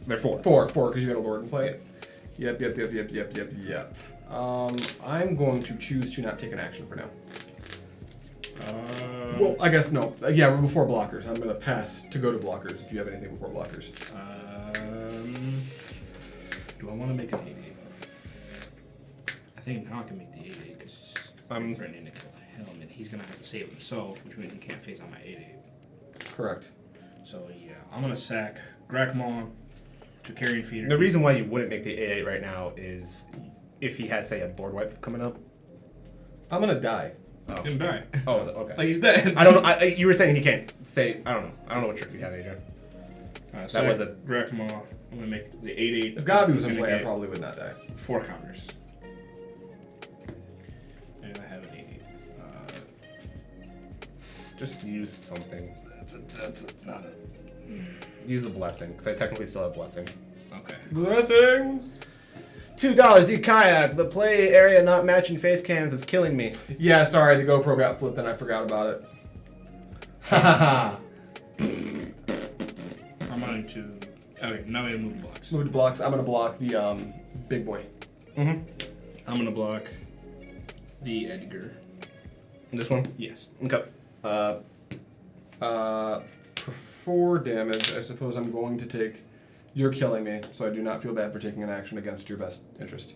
They're 4. 4, because you got a Lord in play. Yep. I'm going to choose to not take an action for now. Well, I guess no. Yeah, we're before blockers. I'm going to pass to go to blockers if you have anything before blockers. Do I want to make an 8/8? I think now I can make the 8/8 because I'm threatening to kill him, and he's gonna have to save himself, which means he can't phase on my 8/8. Correct. So yeah, I'm gonna sack Grakmaw to Carrion Feeder. The reason why you wouldn't make the 8/8 right now is if he has, say, a board wipe coming up. I'm going to die. He's gonna die. Oh, okay. Like he's dead. I don't know. You were saying he can't say. I don't know. I don't know what trick you have, Adrian. That was a Grakmaw. I'm gonna make the 8/8. If Gavi was in Gonna play, I get probably would not die. 4 counters. And I have an 8/8. Just use something. That's not it. Use a blessing, because I technically still have blessing. Okay. Blessings! $2, D-Kayak. The play area not matching face cams is killing me. Yeah, sorry, the GoPro got flipped and I forgot about it. Ha ha ha! I'm going to. Okay, now we have move blocks. Move to blocks. I'm going to block the big boy. I'm gonna block the Edgar. This one? Yes. Okay. For 4 damage, I suppose I'm going to take... You're killing me, so I do not feel bad for taking an action against your best interest.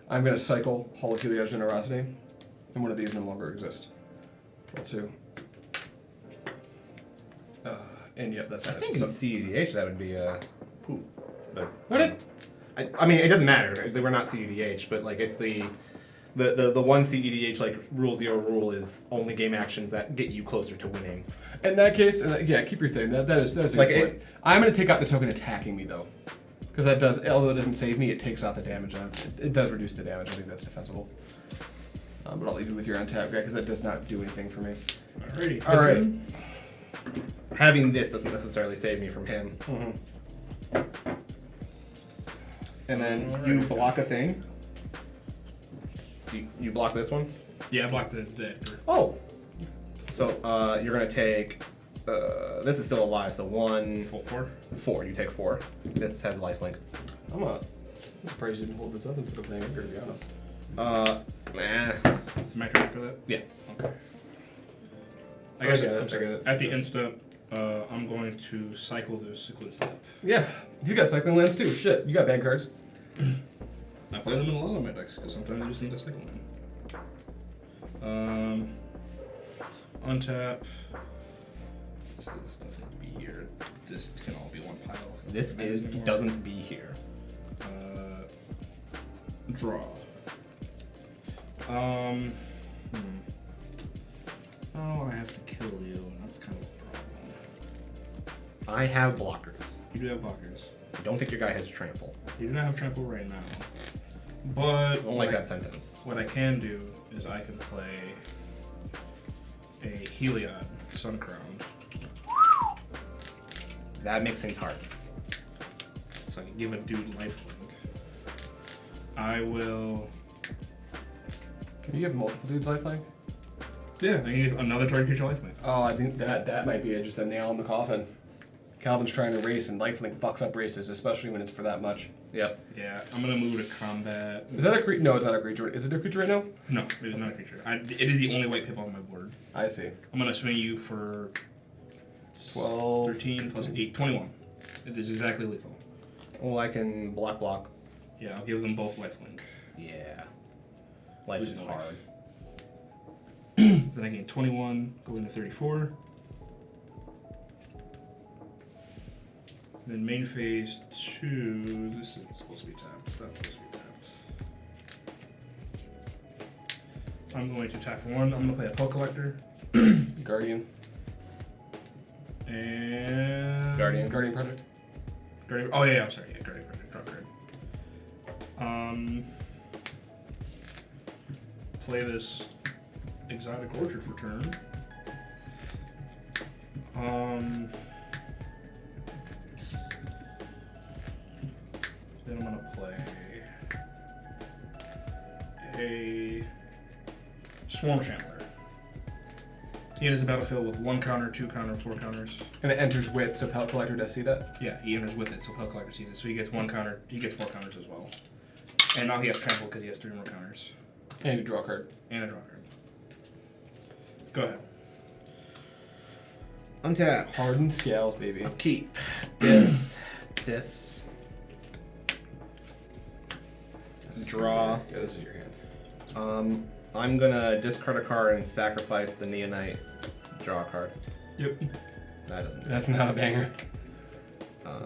I'm going to cycle Hall of Helios Generosity, and one of these no longer exists. Roll 2. And yep, that's I not think it. in CEDH that would be poop. But Would it? I mean, it doesn't matter. We're not CEDH, but like it's the one CEDH like rule 0 rule is only game actions that get you closer to winning. In that case, yeah, keep your thing. That is a Like good point. I'm going to take out the token attacking me, though. Because that does, although it doesn't save me, it takes out the damage. It does reduce the damage. I think that's defensible. But I'll leave you with your untap guy, because that does not do anything for me. Alrighty. All right. Having this doesn't necessarily save me from him. And then you block a thing. You block this one. Yeah, I blocked the Edgar. Oh! So you're gonna take. This is still alive, so 1, Full 4. 4. You take 4. This has lifelink. I'm surprised you didn't hold this up instead of playing Edgar, to be honest. My turn after that? Yeah. Okay. I guess I get it. at the instant, I'm going to cycle the Skinnysloth. Yeah, he's got cycling lands too. Shit, you got bad cards. I play them in a lot of my decks because sometimes I just need to cycle them. Untap. This doesn't be here. This can all be one pile. This doesn't be here. Draw. Oh, I have to kill you. That's kind of a problem. I have blockers. You do have blockers. I don't think your guy has trample. You do not have trample right now. I But don't like that sentence. what I can do is I can play a Heliod Suncrowned. That makes things hard. So I can give a dude lifelink. I will. Can you give multiple dudes lifelink? Yeah, I need another target creature lifelink. Oh, I think that might be just a nail in the coffin. Calvin's trying to race, and lifelink fucks up races, especially when it's for that much. Yep. Yeah, I'm gonna move to combat. Is that a creature? No, it's not a creature. Is it a creature right now? No, it is not a creature. It is the only white pip on my board. I see. I'm gonna swing you for 12. 13 plus 8, 21. It is exactly lethal. Well, I can block. Yeah, I'll give them both lifelink. Yeah. Life is Losing hard. life. Then I gain 21, go into 34. Then main phase 2, this is supposed to be tapped, that's supposed to be tapped. I'm going to tap for 1, I'm going to play a Pull Collector. Guardian. And... Guardian. Guardian Project. Guardian, oh yeah, I'm sorry, yeah, Guardian Project, draw card. Play this Exotic Orchard for turn. Then I'm gonna play a Swarm Chandler. He enters the battlefield with 1 counter, 2 counter, 4 counters. And it enters with, so Pellet Collector does see that? Yeah, he enters with it, so Pellet Collector sees it. So he gets 1 counter, he gets 4 counters as well. And now he has trample because he has 3 more counters. And you draw a card. And a draw card. Go ahead. Untap. Hardened Scales, baby. Keep. This. Draw. Yeah, this is your hand. I'm gonna discard a card and sacrifice the Neonite. Draw a card. Yep. That doesn't. That's not a banger.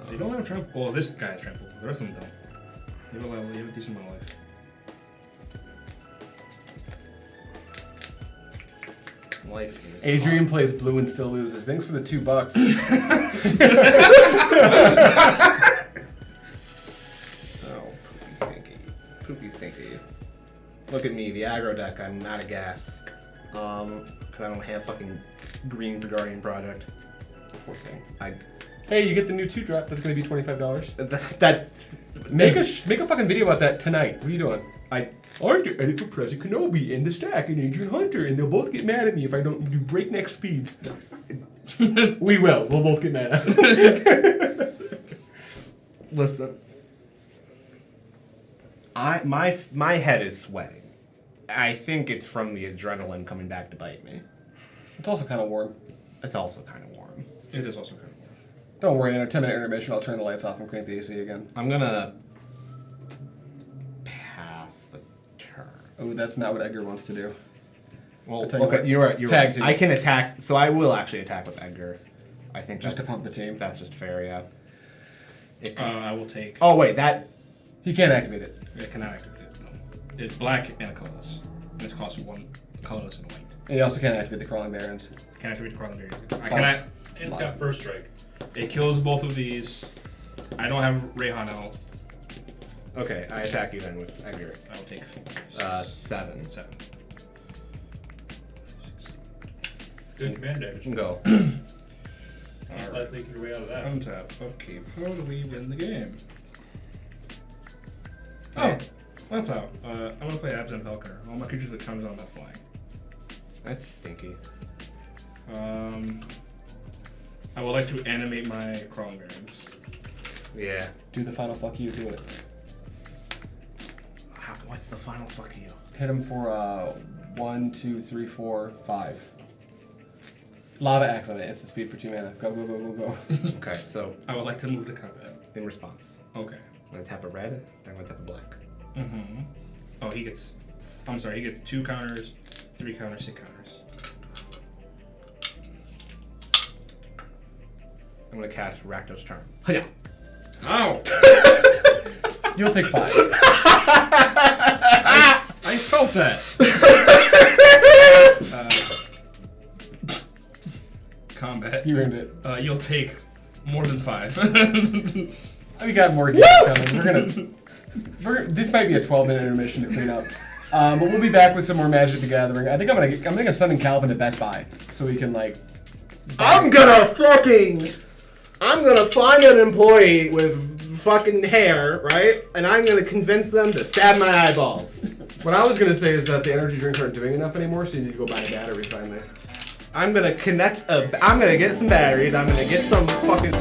They don't have trample. Well, this guy has trample. The rest of them don't. You have a decent amount of life. Life is. Adrian plays blue and still loses. Thanks for the $2. Oh, poopy stinky. Look at me, the aggro deck. I'm out of gas. Because I don't have fucking green for Guardian Project. Poor thing. I. Hey, you get the new 2-drop. That's gonna be $25. That. Make a fucking video about that tonight. What are you doing? I. Arthur edit for President Kenobi and the Stack and Adrian Hunter, and they'll both get mad at me if I don't do breakneck speeds. We will. We'll both get mad at them. Listen. My head is sweating. I think it's from the adrenaline coming back to bite me. It's also kind of warm. It's also kind of warm. It is also kind of warm. Don't worry, in a 10-minute intermission, I'll turn the lights off and crank the AC again. I'm gonna pass the turn. Oh, that's not what Edgar wants to do. Well, I'll tell you okay, what, you're right. You're tag right. team. I can attack, so I will actually attack with Edgar. I think Just that's, to pump the team. That's just fair, yeah. It I will take. oh wait, that He can't activate it. It cannot activate it. No. It's black and a colorless. This costs 1 colorless and a white. And he also can't activate the Crawling Barons. Can't activate the Crawling Barriers. I False. cannot. And it's got first strike. It kills both of these. I don't have Reyhan out. okay. I attack you then with Edgar. I will take 7. 7. Good command damage. Go. Not likely your way out of that. Untap, upkeep. How do we win the game? Oh, that's how. I'm gonna play Abs and Falconer. All my creatures that comes on that flying. That's stinky. I would like to animate my Crawling Barons. Yeah. Do the final fuck you, do it. What's the final fuck you? Hit him for 1, 2, 3, 4, 5. Lava Axe on it. It's the speed for 2 mana. Go, go, go, go, go. Okay, so I would like to move to combat. in response, Okay. I'm gonna tap a red. I'm gonna tap a black. Mm-hmm. Oh, he gets. I'm sorry. He gets 2 counters, 3 counters, 6 counters. I'm gonna cast Rakdos Charm. Hiya! Ow! You'll take 5. I felt that. Combat. You earned it. You'll take more than 5. We got more games coming. This might be a 12-minute intermission to clean up. But we'll be back with some more Magic the Gathering. I think I'm sending Calvin to Best Buy so we can like. I'm gonna find an employee with fucking hair, right? And I'm gonna convince them to stab my eyeballs. What I was gonna say is that the energy drinks aren't doing enough anymore, so you need to go buy a battery finally. I'm gonna get some batteries. I'm gonna get some fucking.